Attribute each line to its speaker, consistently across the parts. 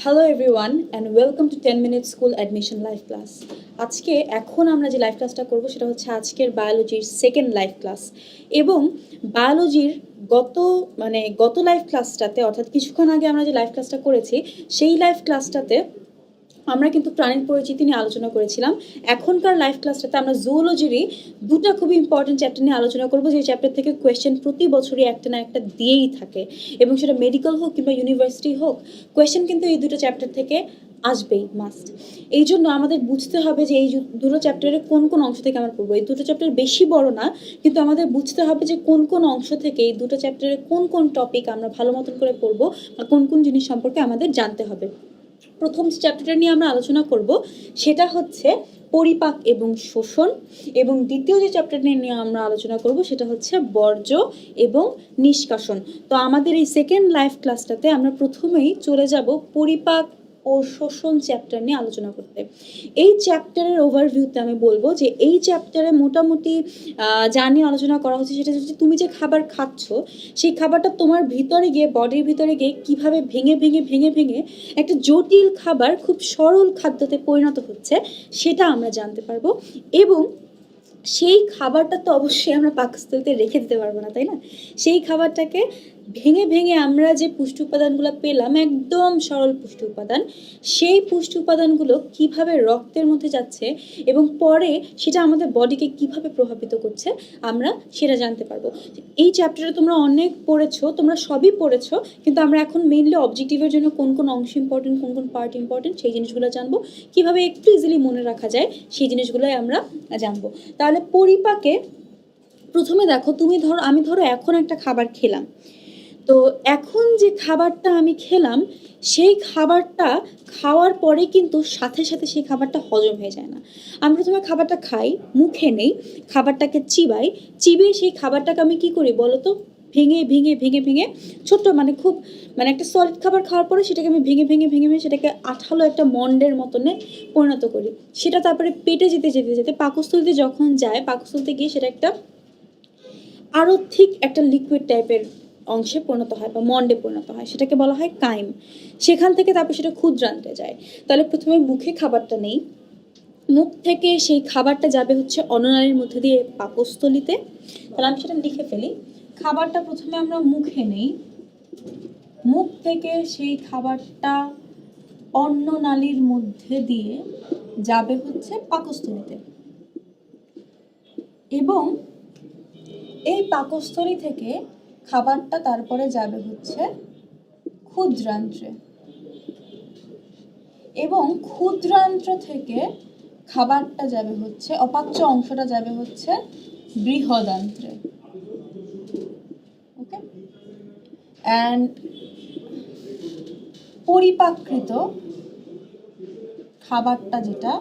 Speaker 1: Hello everyone and welcome to 10 minute school admission live class. এখন আমরা যে live ক্লাসটা করব সেটা হচ্ছে আজকের বায়োলজির সেকেন্ড লাইভ ক্লাস। এবং বায়োলজির গত লাইভ ক্লাসটাতে অর্থাৎ কিছুক্ষণ আগে আমরা যে লাইভ ক্লাসটা করেছি সেই লাইভ ক্লাসটাতে আমরা কিন্তু প্রাণীর পরিচিতি নিয়ে আলোচনা করেছিলাম। এখনকার লাইভ ক্লাসটাতে আমরা জুওলজিরই দুটো খুবই ইম্পর্টেন্ট চ্যাপ্টার নিয়ে আলোচনা করবো, যে চ্যাপ্টার থেকে কোয়েশ্চেন প্রতি বছরই একটা না একটা দিয়েই থাকে, এবং সেটা মেডিকেল হোক কিংবা ইউনিভার্সিটি হোক, কোয়েশ্চেন কিন্তু এই দুটো চ্যাপ্টার থেকে আসবেই মাস্ট। এই জন্য আমাদের বুঝতে হবে যে এই দুটো চ্যাপ্টারের কোন কোন অংশ থেকে আমরা পড়বো। এই দুটো চ্যাপ্টার বেশি বড় না, কিন্তু আমাদের বুঝতে হবে যে কোন কোন অংশ থেকে এই দুটো চ্যাপ্টারের কোন কোন টপিক আমরা ভালো মতন করে পড়বো বা কোন কোন জিনিস সম্পর্কে আমাদের জানতে হবে। প্রথম যে চ্যাপ্টারটা নিয়ে আমরা আলোচনা করব সেটা হচ্ছে পরিপাক এবং শোষণ, এবং দ্বিতীয় যে চ্যাপ্টারটা নিয়ে আমরা আলোচনা করব সেটা হচ্ছে বর্জ্য এবং নিষ্কাশন। তো আমাদের এই সেকেন্ড লাইভ ক্লাসটাতে আমরা প্রথমেই চলে যাব পরিপাক ও শোষণ চ্যাপ্টার নিয়ে আলোচনা করতে। এই চ্যাপ্টারের ওভারভিউতে আমি বলবো যে এই চ্যাপ্টারে মোটামুটি যা নিয়ে আলোচনা করা হচ্ছে সেটা হচ্ছে তুমি যে খাবার খাচ্ছ সেই খাবারটা তোমার ভিতরে গিয়ে, বডির ভিতরে গিয়ে কীভাবে ভেঙে ভেঙে ভেঙে ভেঙে একটা জটিল খাবার খুব সরল খাদ্যতে পরিণত হচ্ছে সেটা আমরা জানতে পারবো। এবং সেই খাবারটা তো অবশ্যই আমরা পাকস্থলীতে রেখে দিতে পারবো না, তাই না? সেই খাবারটাকে ভেঙে ভেঙে আমরা যে পুষ্টি উপাদানগুলো পেলাম, একদম সরল পুষ্টি উপাদান, সেই পুষ্টি উপাদানগুলো কিভাবে রক্তের মধ্যে যাচ্ছে এবং পরে সেটা আমাদের বডিকে কিভাবে প্রভাবিত করছে আমরা সেটা জানতে পারবো। এই চ্যাপ্টারে তোমরা অনেক পড়েছো, তোমরা সবই পড়েছো, কিন্তু আমরা এখন মেইনলি অবজেক্টিভের জন্য কোন কোন অংশ ইম্পর্টেন্ট, কোন কোন পার্ট ইম্পর্টেন্ট সেই জিনিসগুলো জানবো, কিভাবে একটু ইজিলি মনে রাখা যায় সেই জিনিসগুলোই আমরা জানবো। তাহলে পরিপাকে প্রথমে দেখো, আমি ধরো এখন একটা খাবার খেলাম। তো এখন যে খাবারটা আমি খেলাম সেই খাবারটা খাওয়ার পরে কিন্তু সাথে সাথে সেই খাবারটা হজম হয়ে যায় না। আমি প্রথমে খাবারটা খাই, মুখে নেই, খাবারটাকে চিবিয়ে সেই খাবারটাকে আমি কি করি বলো তো, ভেঙে ভেঙে ভেঙে ভেঙে ছোট্ট খুব একটা সলিড খাবার খাওয়ার পরে সেটাকে আমি ভেঙে ভেঙে ভেঙে ভেঙে সেটাকে আঠালো একটা মন্ডের মতনে পরিণত করি। সেটা তারপরে পেটে যেতে যেতে যেতে পাকস্থলীতে যখন যায়, পাকস্থলীতে গিয়ে সেটা একটা আরও ঠিক একটা লিকুইড টাইপের অংশে পরিণত হয় বা মন্ডে পরিণত হয়, সেটাকে বলা হয় কাইম। সেখান থেকে তারপর সেটা ক্ষুদ্রান্তে যায়। তাহলে প্রথমে মুখে খাবারটা নেই, মুখ থেকে সেই খাবারটা যাবে হচ্ছে অন্ননালীর মধ্যে দিয়ে পাকস্থলীতে। তাহলে আমি সেটা লিখে ফেলি, খাবারটা প্রথমে আমরা মুখে নেই, মুখ থেকে সেই খাবারটা অন্ননালীর মধ্যে দিয়ে যাবে হচ্ছে পাকস্থলীতে, এবং এই পাকস্থলী থেকে খাবারটা তারপরে যাবে হচ্ছে ক্ষুদ্রান্ত্রে, এবং ক্ষুদ্রান্ত্র থেকে খাবারটা যাবে হচ্ছে, অপাচ্য অংশটা যাবে হচ্ছে বৃহদান্ত্রে। ওকে, অ্যান্ড পরিপাকৃত খাবারটা যেটা,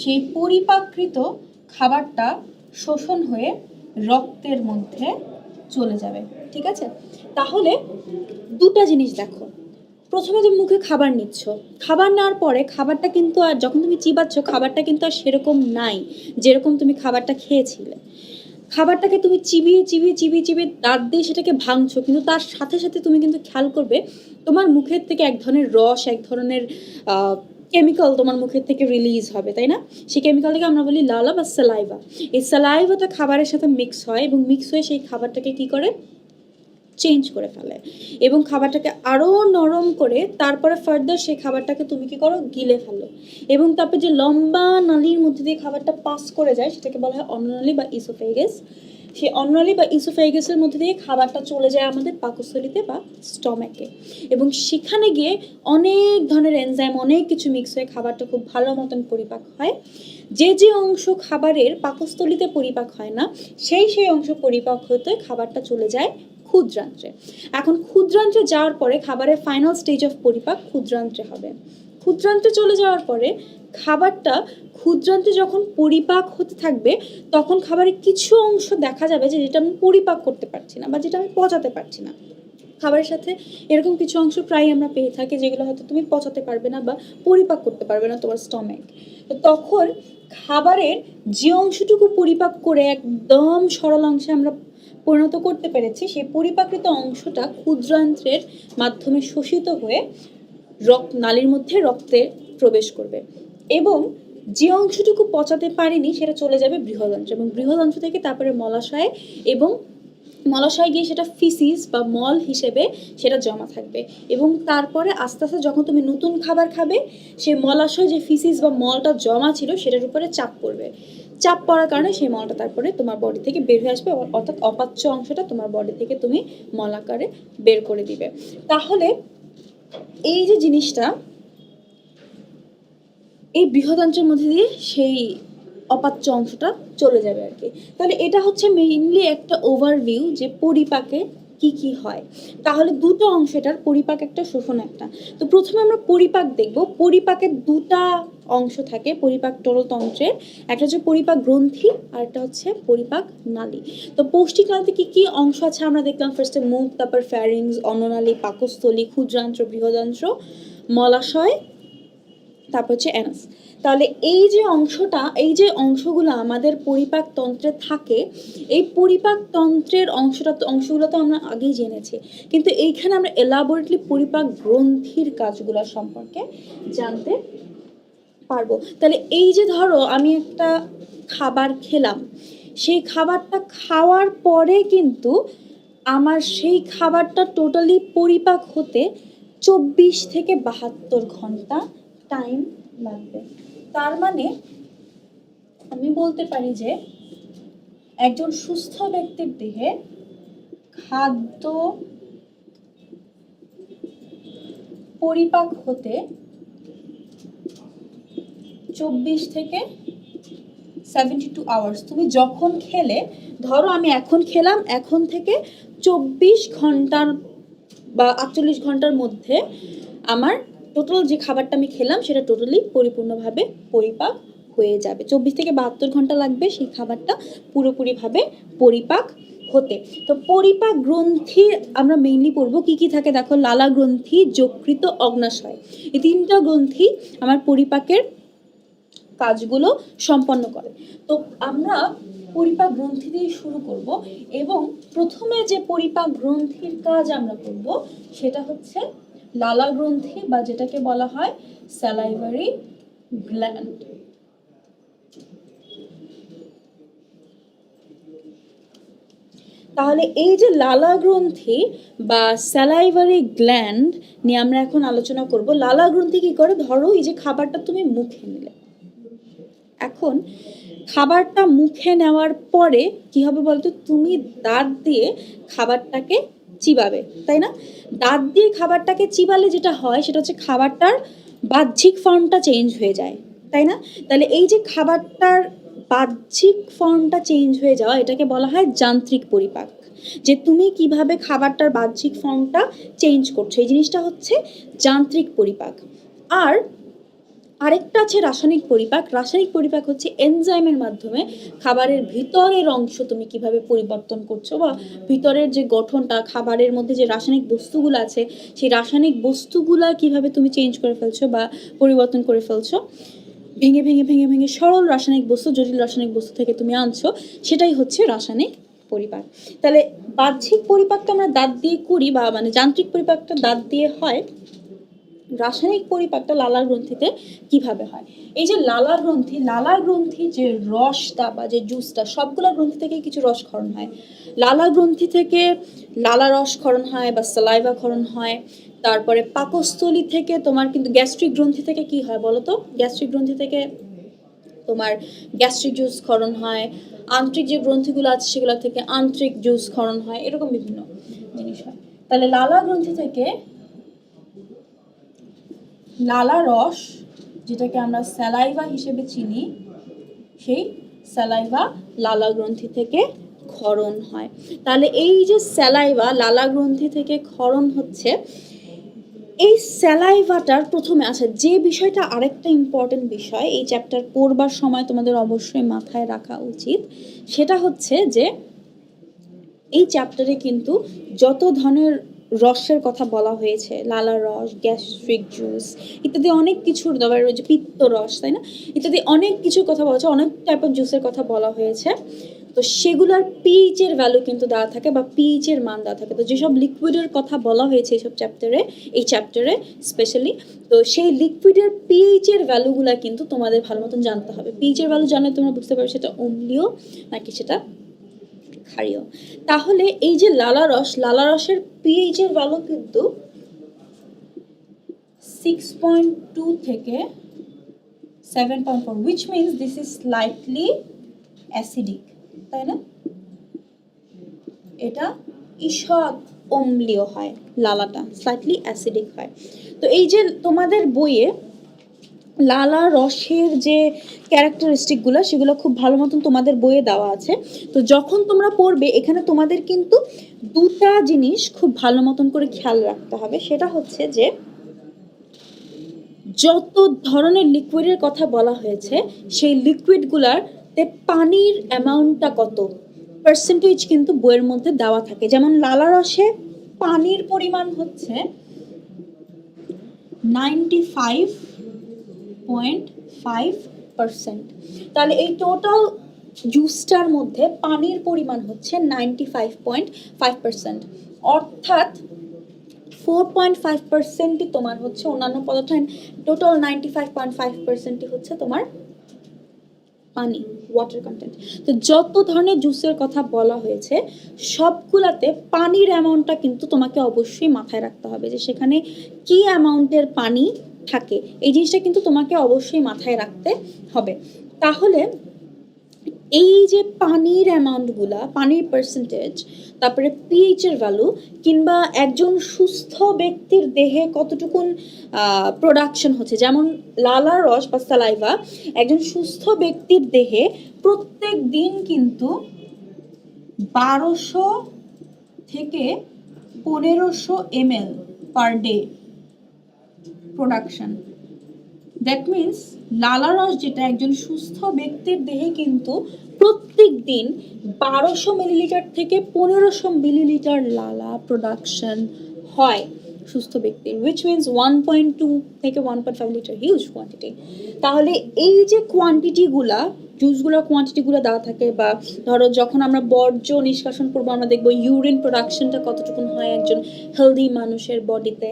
Speaker 1: সেই পরিপাকৃত খাবারটা শোষণ হয়ে রক্তের মধ্যে চলে যাবে। ঠিক আছে, তাহলে দুটা জিনিস দেখো, প্রথমে তুমি মুখে খাবার নিচ্ছ, খাবার নেওয়ার পরে খাবারটা কিন্তু আর যখন তুমি চিবাচ্ছ খাবারটা কিন্তু আর সেরকম নাই যেরকম তুমি খাবারটা খেয়েছিলে। খাবারটাকে তুমি চিবিয়ে চিবিয়ে চিবিয়ে চিবিয়ে দাঁত দিয়ে সেটাকে ভাঙছো, কিন্তু তার সাথে সাথে তুমি কিন্তু খেয়াল করবে তোমার মুখের থেকে এক ধরনের রস, এক ধরনের কেমিক্যাল তোমার মুখের থেকে রিলিজ হবে, তাই না? সেই কেমিক্যালটাকে আমরা বলি লালা বা স্যালাইভা। এই স্যালাইভাটা খাবারের সাথে মিক্স হয়, এবং মিক্স হয়ে সেই খাবারটাকে কি করে, চেঞ্জ করে ফেলে, এবং খাবারটাকে আরও নরম করে তারপরে ফার্দার সেই খাবারটাকে তুমি কি করো, গিলে ফেলো, এবং তারপর যে লম্বা নালীর মধ্যে দিয়ে খাবারটা পাস করে যায় সেটাকে বলা হয় অন্ননালী বা ইসোফেগাস। সেই অন্ননালী বা ইসোফেগাসের মধ্যে দিয়ে খাবারটা চলে যায় আমাদের পাকস্থলীতে বা স্টমাকে, এবং সেখানে গিয়ে অনেক ধরনের এনজাইম, অনেক কিছু মিক্স হয়ে খাবারটা খুব ভালো মতন পরিপাক হয়। যে যে অংশ খাবারের পাকস্থলীতে পরিপাক হয় না সেই অংশ পরিপাক হতে খাবারটা চলে যায় ক্ষুদ্রান্ত্রে। এখন ক্ষুদ্রান্ত্রে যাওয়ার পরে খাবারের ফাইনাল স্টেজ অফ পরিপাক ক্ষুদ্রান্ত্রে হবে। ক্ষুদ্রান্ত্রে চলে যাওয়ার পরে খাবারটা ক্ষুদ্রান্তে যখন পরিপাক হতে থাকবে তখন খাবারের কিছু অংশ দেখা যাবে যেটা আমি পরিপাক করতে পারছি না বা যেটা আমি পচাতে পারছি না। খাবারের সাথে এরকম কিছু অংশ প্রায় আমরা পেয়ে থাকি যেগুলো হয়তো তুমি পচাতে পারবে না বা পরিপাক করতে পারবে না তোমার স্টমেক। তো তখন খাবারের যে অংশটুকু পরিপাক করে একদম সরল অংশে আমরা পরিণত করতে পেরেছি, সেই পরিপাকৃত অংশটা ক্ষুদ্রান্ত্রের মাধ্যমে শোষিত হয়ে নালীর মধ্যে রক্তে প্রবেশ করবে এবং যে অংশটুকু পচাতে পারেনি সেটা চলে যাবে বৃহদান্ত্র এবং বৃহদান্ত্র থেকে তারপরে মলাশয়ে এবং মলাশয় গিয়ে সেটা ফিসিস বা মল হিসেবে সেটা জমা থাকবে এবং তারপরে আস্তে আস্তে যখন তুমি নতুন খাবার খাবে সেই মলাশয় যে ফিসিস বা মলটা জমা ছিল সেটার উপরে চাপ পড়বে, চাপ পড়ার কারণে সেই মলটা তারপরে তোমার বডি থেকে বের হয়ে আসবে, অর্থাৎ অপাচ্য অংশটা তোমার বডি থেকে তুমি মল আকারে বের করে দিবে। তাহলে এই যে জিনিসটা এই বৃহদান্ত্রের মধ্যে দিয়ে সেই অপাচ্য অংশটা চলে যাবে আর কি। তাহলে এটা হচ্ছে মেইনলি একটা ওভারভিউ যে পরিপাকে কি কি হয়। তাহলে দুটো অংশ, এটার পরিপাক একটা, শোষণ একটা। তো প্রথমে আমরা পরিপাক দেখব। পরিপাকের দুটা অংশ থাকে পরিপাক তরলতন্ত্রের, একটা হচ্ছে পরিপাক গ্রন্থি আর একটা হচ্ছে পরিপাক নালী। তো পৌষ্টিক নালীতে কি কি অংশ আছে আমরা দেখলাম। ফার্স্টে মুখ, তারপর ফ্যারিংস, অন্ননালী, পাকস্থলী, ক্ষুদ্রান্ত্র, বৃহদান্ত্র, মলাশয়, তারপর হচ্ছে অ্যানাস। তাহলে এই যে অংশটা, এই যে অংশগুলো আমাদের পরিপাক তন্ত্রে থাকে, এই পরিপাক তন্ত্রের অংশগুলো তো আমরা আগেই জেনেছি, কিন্তু এইখানে আমরা এলাবোরেটলি পরিপাক গ্রন্থির কাজগুলো সম্পর্কে জানতে পারবো। তাহলে এই যে ধরো আমি একটা খাবার খেলাম, সেই খাবারটা খাওয়ার পরে কিন্তু আমার সেই খাবারটা টোটালি পরিপাক হতে 24 থেকে 72 ঘন্টা টাইম লাগবে। তার মানে আমি বলতে পারি যে একজন সুস্থ ব্যক্তির দেহে খাদ্য পরিপাক হতে 24 থেকে 72 আওয়ার্স। তুমি যখন খেলে, ধরো আমি এখন খেলাম, এখন থেকে 24 ঘন্টার বা 48 ঘন্টার মধ্যে আমার টোটাল যে খাবারটা আমি খেলাম সেটা টোটালি পরিপূর্ণভাবে পরিপাক হয়ে যাবে। 24 থেকে 72 ঘন্টা লাগবে সেই খাবারটা পুরোপুরিভাবে পরিপাক হতে। তো পরিপাক গ্রন্থি আমরা মেইনলি পড়বো কি কি থাকে। দেখো, লালা গ্রন্থি, যকৃত, অগ্নাশয়, এই তিনটা গ্রন্থি আমার পরিপাকের কাজগুলো সম্পন্ন করে। তো আমরা পরিপাক গ্রন্থি দিয়ে শুরু করব এবং প্রথমে যে পরিপাক গ্রন্থির কাজ আমরা করব সেটা হচ্ছে লালা গ্রন্থি বা যেটাকে বলা হয় স্যালাইভারি গ্ল্যান্ড। তাহলে এই যে লালা গ্রন্থি বা স্যালাইভারি গ্ল্যান্ড নিয়ে আমরা এখন আলোচনা করব। লালা গ্রন্থি কি করে, ধরো এই যে খাবারটা তুমি মুখে নিলে, এখন খাবারটা মুখে নেওয়ার পরে কি হবে বলতো, তুমি দাঁত দিয়ে খাবারটাকে চিবাবে, তাই না? দাঁত দিয়ে খাবারটাকে চিবালে যেটা হয় সেটা হচ্ছে খাবারটার বাহ্যিক ফর্মটা চেঞ্জ হয়ে যায়, তাই না? তাহলে এই যে খাবারটার বাহ্যিক ফর্মটা চেঞ্জ হয়ে যাওয়া, এটাকে বলা হয় যান্ত্রিক পরিপাক। যে তুমি কিভাবে খাবারটার বাহ্যিক ফর্মটা চেঞ্জ করছো, এই জিনিসটা হচ্ছে যান্ত্রিক পরিপাক। আর আরেকটা আছে রাসায়নিক পরিপাক। রাসায়নিক পরিপাক হচ্ছে এনজাইমের মাধ্যমে খাবারের ভিতরের অংশ তুমি কিভাবে পরিবর্তন করছো বা ভিতরের যে গঠনটা, খাবারের মধ্যে যে রাসায়নিক বস্তুগুলো আছে সেই রাসায়নিক বস্তুগুলা কিভাবে তুমি চেঞ্জ করে ফেলছো বা পরিবর্তন করে ফেলছো, ভেঙে ভেঙে ভেঙে ভেঙে সরল রাসায়নিক বস্তু জটিল রাসায়নিক বস্তু থেকে তুমি আনছো, সেটাই হচ্ছে রাসায়নিক পরিপাক। তাহলে বাহ্যিক পরিপাকটা আমরা দাঁত দিয়ে করি বা মানে যান্ত্রিক পরিপাকটা দাঁত দিয়ে হয়, রাসায়নিক পরিপাকটা লালার গ্রন্থিতে কিভাবে হয়। এই যে লালার গ্রন্থি যে রসটা বা যে জুসটা, সবগুলো গ্রন্থি থেকে কিছু রস ক্ষরণ হয়। লালা গ্রন্থি থেকে লালা রস ক্ষরণ হয় বা সালাইভা ক্ষরণ হয়। তারপরে পাকস্থলী থেকে তোমার কিন্তু গ্যাস্ট্রিক গ্রন্থি থেকে কি হয় বলো তো, গ্যাস্ট্রিক গ্রন্থি থেকে তোমার গ্যাস্ট্রিক জুস ক্ষরণ হয়। আন্ত্রিক যে গ্রন্থিগুলো আছে সেগুলো থেকে আন্ত্রিক জুস ক্ষরণ হয়, এরকম বিভিন্ন জিনিস হয়। তাহলে লালা গ্রন্থি থেকে লালা রস, যেটাকে আমরা স্যালাইভা হিসেবে চিনি, সেই স্যালাইভা লালা গ্রন্থি থেকে ক্ষরণ হয়। তাহলে এই যে স্যালাইভা লালা গ্রন্থি থেকে ক্ষরণ হচ্ছে, এই স্যালাইভাটার প্রথমে আছে যে বিষয়টা, আরেকটা ইম্পর্টেন্ট বিষয় এই চ্যাপ্টার পড়বার সময় তোমাদের অবশ্যই মাথায় রাখা উচিত, সেটা হচ্ছে যে এই চ্যাপ্টারে কিন্তু যত ধরনের রসের কথা বলা হয়েছে, লালা রস, গ্যাস্ট্রিক জুস ইত্যাদি অনেক কিছুর, তারপরে রয়েছে পিত্ত রস, তাই না, ইত্যাদি অনেক কিছুর কথা বলা হয়েছে, অনেক টাইপ অফ জুসের কথা বলা হয়েছে। তো সেগুলোর পিএইচ এর ভ্যালু কিন্তু দেওয়া থাকে বা পিএইচ এর মান দেওয়া থাকে। তো যেসব লিকুইডের কথা বলা হয়েছে এই চ্যাপ্টারে স্পেশালি, তো সেই লিকুইডের পিএইচ এর ভ্যালুগুলো কিন্তু তোমাদের ভালো মতন জানতে হবে। পিএইচ এর ভ্যালু জানলে তোমরা বুঝতে পারবে সেটা অম্লীয় নাকি সেটা ক্ষারীয়। তাহলে এই যে লালারসের পিএইচ এর ভ্যালু কিন্তু 6.2 থেকে 7.4, which means this is slightly acidic, তাই না? এটা ঈষৎ অম্লীয় হয়, লালাটা স্লাইটলি অ্যাসিডিক হয়। তো এই যে তোমাদের বইয়ে লালা রসের যে ক্যারেক্টারিস্টিকগুলো সেগুলো খুব ভালো মতন তোমাদের বইয়ে দেওয়া আছে। তো যখন তোমরা পড়বে এখানে তোমাদের কিন্তু দুটা জিনিস খুব ভালো মতন করে খেয়াল রাখতে হবে। সেটা হচ্ছে যে যত ধরনের লিকুইডের কথা বলা হয়েছে সেই লিকুইডগুলাতে পানির অ্যামাউন্টটা কত পার্সেন্টেজ কিন্তু বইয়ের মধ্যে দেওয়া থাকে। যেমন লালা রসে পানির পরিমাণ হচ্ছে 95.5%। তাহলে এই টোটাল জুসটার মধ্যে পানির পরিমাণ হচ্ছে 95.5%, অর্থাৎ 4.5%ই তোমার হচ্ছে অন্যান্য পদার্থ, টোটাল 95.5%ই হচ্ছে তোমার পানি, ওয়াটার কন্টেন্ট। তো যত ধরনের জুসের কথা বলা হয়েছে সবগুলাতে পানির অ্যামাউন্টটা কিন্তু তোমাকে অবশ্যই মাথায় রাখতে হবে, যে সেখানে কি অ্যামাউন্টের পানি থাকে এই জিনিসটা কিন্তু তোমাকে অবশ্যই মাথায় রাখতে হবে। তাহলে এই যে পানির অ্যামাউন্টগুলা, পানির পার্সেন্টেজ, তারপরে পিএইচ এর ভ্যালু, কিংবা একজন সুস্থ ব্যক্তির দেহে কতটুকুন প্রোডাকশন হচ্ছে, যেমন লালার রস বা সালাইভা একজন সুস্থ ব্যক্তির দেহে প্রত্যেক দিন কিন্তু 1200 থেকে 1500 ml per day production. That means লালা রস যেটা একজন সুস্থ ব্যক্তির দেহে কিন্তু প্রত্যেক দিন 1200 মিলিলিটার থেকে 1500 মিলিলিটার লালা প্রোডাকশন হয় সুস্থ ব্যক্তির, উইচ মিনস 1.2 থেকে 1.5 লিটার, হিউজ কোয়ান্টিটি। তাহলে এই যে কোয়ান্টিটিগুলা, জুসগুলোর কোয়ান্টিটিগুলো দেওয়া থাকে, বা ধরো যখন আমরা বর্জ্য নিষ্কাশন করবো আমরা দেখবো ইউরিন প্রোডাকশনটা কতটুকুন হয় একজন হেলদি মানুষের বডিতে।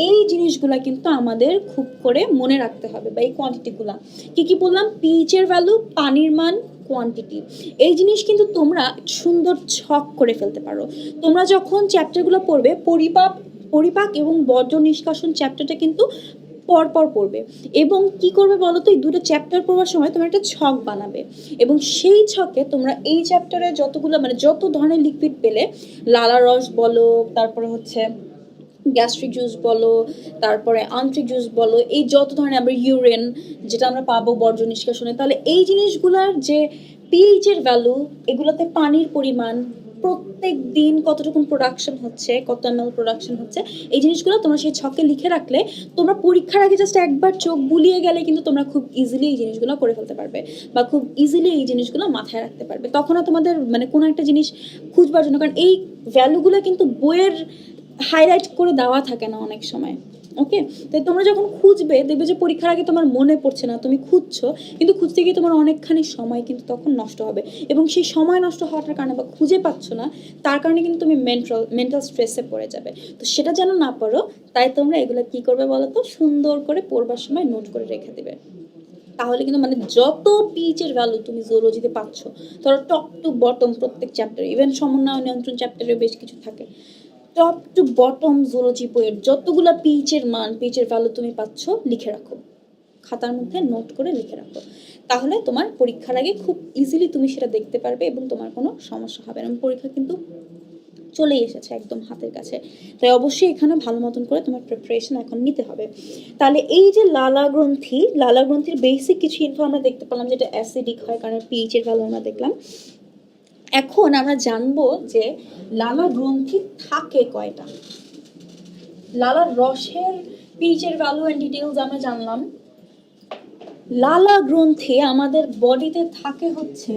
Speaker 1: এই জিনিসগুলো কিন্তু আমাদের খুব করে মনে রাখতে হবে, বা এই কোয়ান্টিটিগুলো কি কি বললাম, পিএইচ এর ভ্যালু, পানির মান, কোয়ান্টিটি, এই জিনিস কিন্তু তোমরা সুন্দর ছক করে ফেলতে পারো। তোমরা যখন চ্যাপ্টারগুলো পড়বে, পরিপাক এবং বর্জ্য নিষ্কাশন চ্যাপ্টারটা কিন্তু পরপর পড়বে, এবং কি করবে বলো তো, এই দুটো চ্যাপ্টার পড়ার সময় তোমরা একটা ছক বানাবে, এবং সেই ছকে তোমরা এই চ্যাপ্টারে যতগুলো মানে যত ধরনের লিকুইড পেলে, লালা রস বলো, তারপরে হচ্ছে গ্যাস্ট্রিক জুস বলো, তারপরে আন্ত্রিক জুস বলো, এই যত ধরনের, আবার ইউরিন যেটা আমরা পাবো বর্জ্য নিষ্কাশনে, তাহলে এই জিনিসগুলোর যে পিএইচ এর ভ্যালু, এগুলোতে পানির পরিমাণ, প্রত্যেক দিন কতটুকুন প্রোডাকশন হচ্ছে, কত এমএল প্রোডাকশন হচ্ছে, এই জিনিসগুলো তোমরা সেই ছকে লিখে রাখলে তোমরা পরীক্ষার আগে জাস্ট একবার চোখ বুলিয়ে গেলে কিন্তু তোমরা খুব ইজিলি এই জিনিসগুলো করে ফেলতে পারবে, বা খুব ইজিলি এই জিনিসগুলো মাথায় রাখতে পারবে। তখন আর তোমাদের মানে কোনো একটা জিনিস খুঁজবার জন্য, কারণ এই ভ্যালুগুলো কিন্তু বইয়ের হাইলাইট করে দেওয়া থাকে না অনেক সময়। ওকে, তাই তোমরা যখন খুঁজবে দেখবে যে পরীক্ষার আগে তোমার মনে পড়ছে না, তুমি খুঁজছো, কিন্তু খুঁজতে গিয়ে তোমার অনেকখানি সময় কিন্তু তখন নষ্ট হবে, এবং সেই সময় নষ্ট হওয়ার কারণে বা খুঁজে পাচ্ছ না তার কারণে কিন্তু তুমি মেন্টাল স্ট্রেসে পড়ে যাবে। তো সেটা যেন না পারো, তাই তোমরা এগুলো কি করবে বলো তো, সুন্দর করে পড়বার সময় নোট করে রেখে দেবে। তাহলে কিন্তু মানে যত পিএইচের ভ্যালু তুমি জুওলজিতে পাচ্ছ, ধরো টপ টু বটম প্রত্যেক চ্যাপ্টারে, ইভেন সমন্বয় নিয়ন্ত্রণ চ্যাপ্টারে বেশ কিছু থাকে, টপ টু বটম জুওলজি বইয়ের যতগুলো পিএইচের মান, পিএইচের ভ্যালু তুমি পাচ্ছ লিখে রাখো, খাতার মধ্যে নোট করে লিখে রাখো। তাহলে তোমার পরীক্ষার আগে খুব ইজিলি তুমি সেটা দেখতে পারবে এবং তোমার কোনো সমস্যা হবে না। পরীক্ষা কিন্তু চলেই এসেছে একদম হাতের কাছে, তাই অবশ্যই এখানে ভালো মতন করে তোমার প্রিপারেশন এখন নিতে হবে। তাহলে এই যে লালা গ্রন্থির বেসিক কিছু ইনফো আমরা দেখতে পেলাম, যেটা অ্যাসিডিক হয় কারণ পিএইচ এর ভ্যালু আমরা দেখলাম। এখন আমরা জানবো যে লালা গ্রন্থি থাকে কয়টা। লালার রসের পিএইচ এর ভ্যালু এন্ড ডিটেইলস আমরা জানলাম। লালা গ্রন্থি আমাদের বডিতে থাকে হচ্ছে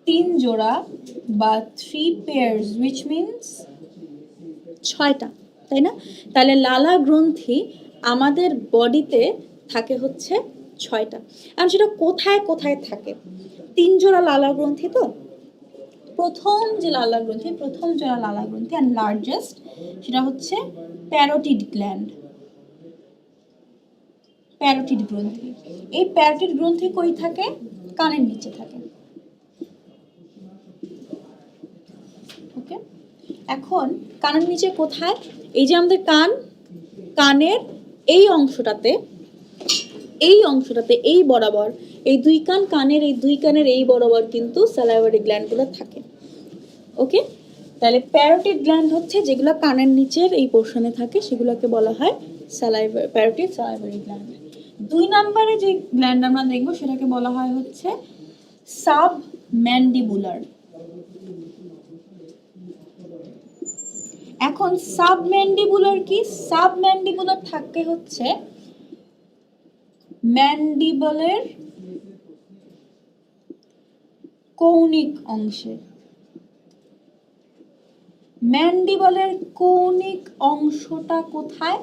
Speaker 1: 3 জোড়া বা 3 pairs, which means 6টা, তাই না? তাহলে লালা গ্রন্থি আমাদের বডিতে থাকে হচ্ছে 6টা। আর সেটা কোথায় কোথায় থাকে, তিন জোড়া লালা গ্রন্থি, তো প্রথম যে লালা গ্রন্থি, প্রথম জোড়া লালা গ্রন্থি অ্যান্ড লার্জেস্ট, সেটা হচ্ছে প্যারোটিড গ্ল্যান্ড, প্যারোটিড গ্রন্থি। এই প্যারোটিড গ্রন্থি কই থাকে? কানের নিচে থাকে। ওকে, এখন কানের নিচে কোথায়? এই যে আমাদের কান, কানের এই অংশটাতে, এই বরাবর, এই দুই কান, কানের এই দুই কানের এই বরাবর কিন্তু স্যালাইভারি গ্ল্যান্ডগুলো থাকে। ওকে, তাহলে প্যারোটিড গ্ল্যান্ড হচ্ছে যেগুলো কানের নিচের এই পোর্শনে থাকে, সেগুলোকে বলা হয় প্যারোটিড স্যালাইভারি গ্ল্যান্ড। 2 নম্বরে যে গ্ল্যান্ড আমরা দেখবো সেটাকে বলা হয় হচ্ছে সাবম্যান্ডিবুলার। এখন সাবম্যান্ডিবুলার কি? সাবম্যান্ডিবুলার থাকে হচ্ছে ম্যান্ডিবলের কৌণিক অংশে। ম্যান্ডিবলের কৌণিক অংশটা কোথায়?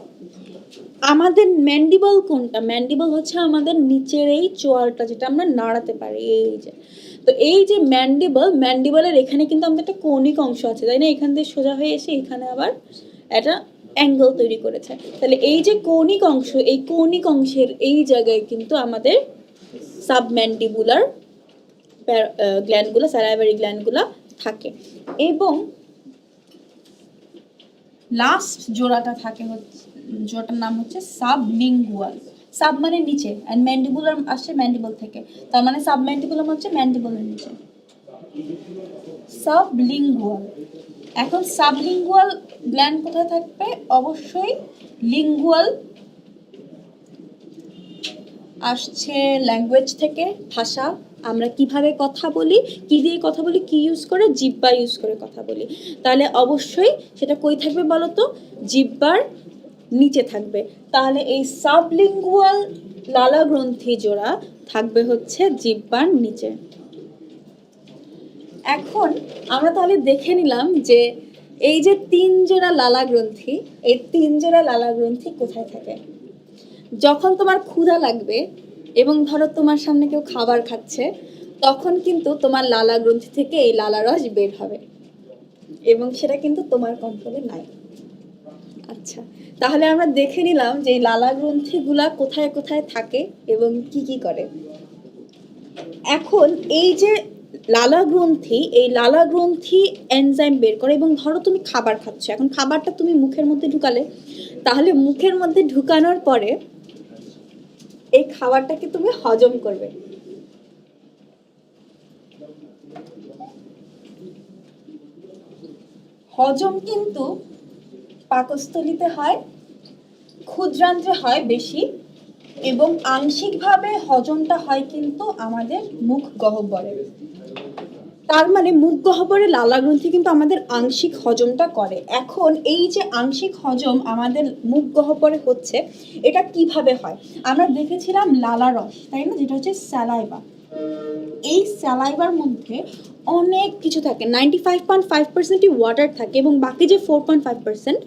Speaker 1: আমাদের ম্যান্ডিবল কোনটা? ম্যান্ডিবল হচ্ছে আমাদের নিচের এই চোয়ালটা, যেটা আমরা নাড়াতে পারি, এই যে। তো এই যে ম্যান্ডিবলের এখানে কিন্তু আমাদের একটা কৌণিক অংশ আছে, তাই না? এখান থেকে সোজা হয়ে এসে এখানে আবার একটা অ্যাঙ্গেল তৈরি করেছে। তাহলে এই যে কৌণিক অংশ, এই কৌণিক অংশের এই জায়গায় কিন্তু আমাদের সাবম্যান্ডিবুলার গ্ল্যান্ডগুলো, স্যালাইভারি গ্ল্যান্ডগুলো থাকে। এবং লাস্ট জোড়াটা থাকে হচ্ছে, জোড়াটার নাম হচ্ছে সাবলিঙ্গুয়াল। সাব মানে নিচে, এন্ড ম্যান্ডিবুলার আসছে ম্যান্ডিবল থেকে, তার মানে সাবম্যান্ডিবুলার হচ্ছে ম্যান্ডিবলের নিচে। সাবলিঙ্গুয়াল। এখন সাবলিঙ্গুয়াল গ্ল্যান্ড কোথায় থাকবে? অবশ্যই লিঙ্গুয়াল আসছে ল্যাঙ্গুয়েজ থেকে, ভাষা। আমরা কিভাবে কথা বলি, কি দিয়ে কথা বলি, কি ইউজ করে? জিহ্বা ইউজ করে কথা বলি। তাহলে অবশ্যই সেটা কই থাকবে বলো তো? জিহ্বার নিচে থাকবে। তাহলে এই সাবলিঙ্গুয়াল লালা গ্রন্থি জোড়া থাকবে হচ্ছে জিহ্বার নিচে। এখন আমরা তাহলে দেখে নিলাম যে এই যে 3 জোড়া লালা গ্রন্থি, এই 3 জোড়া লালা গ্রন্থি কোথায় থাকে? যখন তোমার ক্ষুধা লাগবে এবং ধরো তোমার সামনে কেউ খাবার খাচ্ছে, তখন কিন্তু তোমার লালা গ্রন্থি থেকে এই লালা রস বের হবে, এবং সেটা কিন্তু তোমার কন্ট্রোলে নাই। আচ্ছা, তাহলে আমরা দেখে নিলাম যে এই লালা গ্রন্থিগুলা কোথায় কোথায় থাকে এবং কি কি করে। এখন এই যে লালা গ্রন্থি, এই লালা গ্রন্থি এনজাইম বের করে। এবং ধরো তুমি খাবার খাচ্ছ, এখন খাবারটা তুমি মুখের মধ্যে ঢুকালে, তাহলে মুখের মধ্যে ঢুকানোর পরে এই খাবারটাকে তুমি হজম করবে। হজম কিন্তু পাকস্থলীতে হয়, ক্ষুদ্রান্ত্রে হয় বেশি, এবং আংশিকভাবে হজমটা হয় কিন্তু আমাদের মুখ গহ্বরে। তার মানে মুখ গহ্বরে লালা গ্রন্থি কিন্তু আমাদের আংশিক হজমটা করে। এখন এই যে আংশিক হজম আমাদের মুখ গহ্বরে হচ্ছে, এটা কিভাবে হয়? আমরা দেখেছিলাম লালা রস, তাই না, যেটা হচ্ছে স্যালাইভা। এই স্যালাইভার মধ্যে অনেক কিছু থাকে, 95.5%ই ওয়াটার থাকে, এবং বাকি যে 4.5%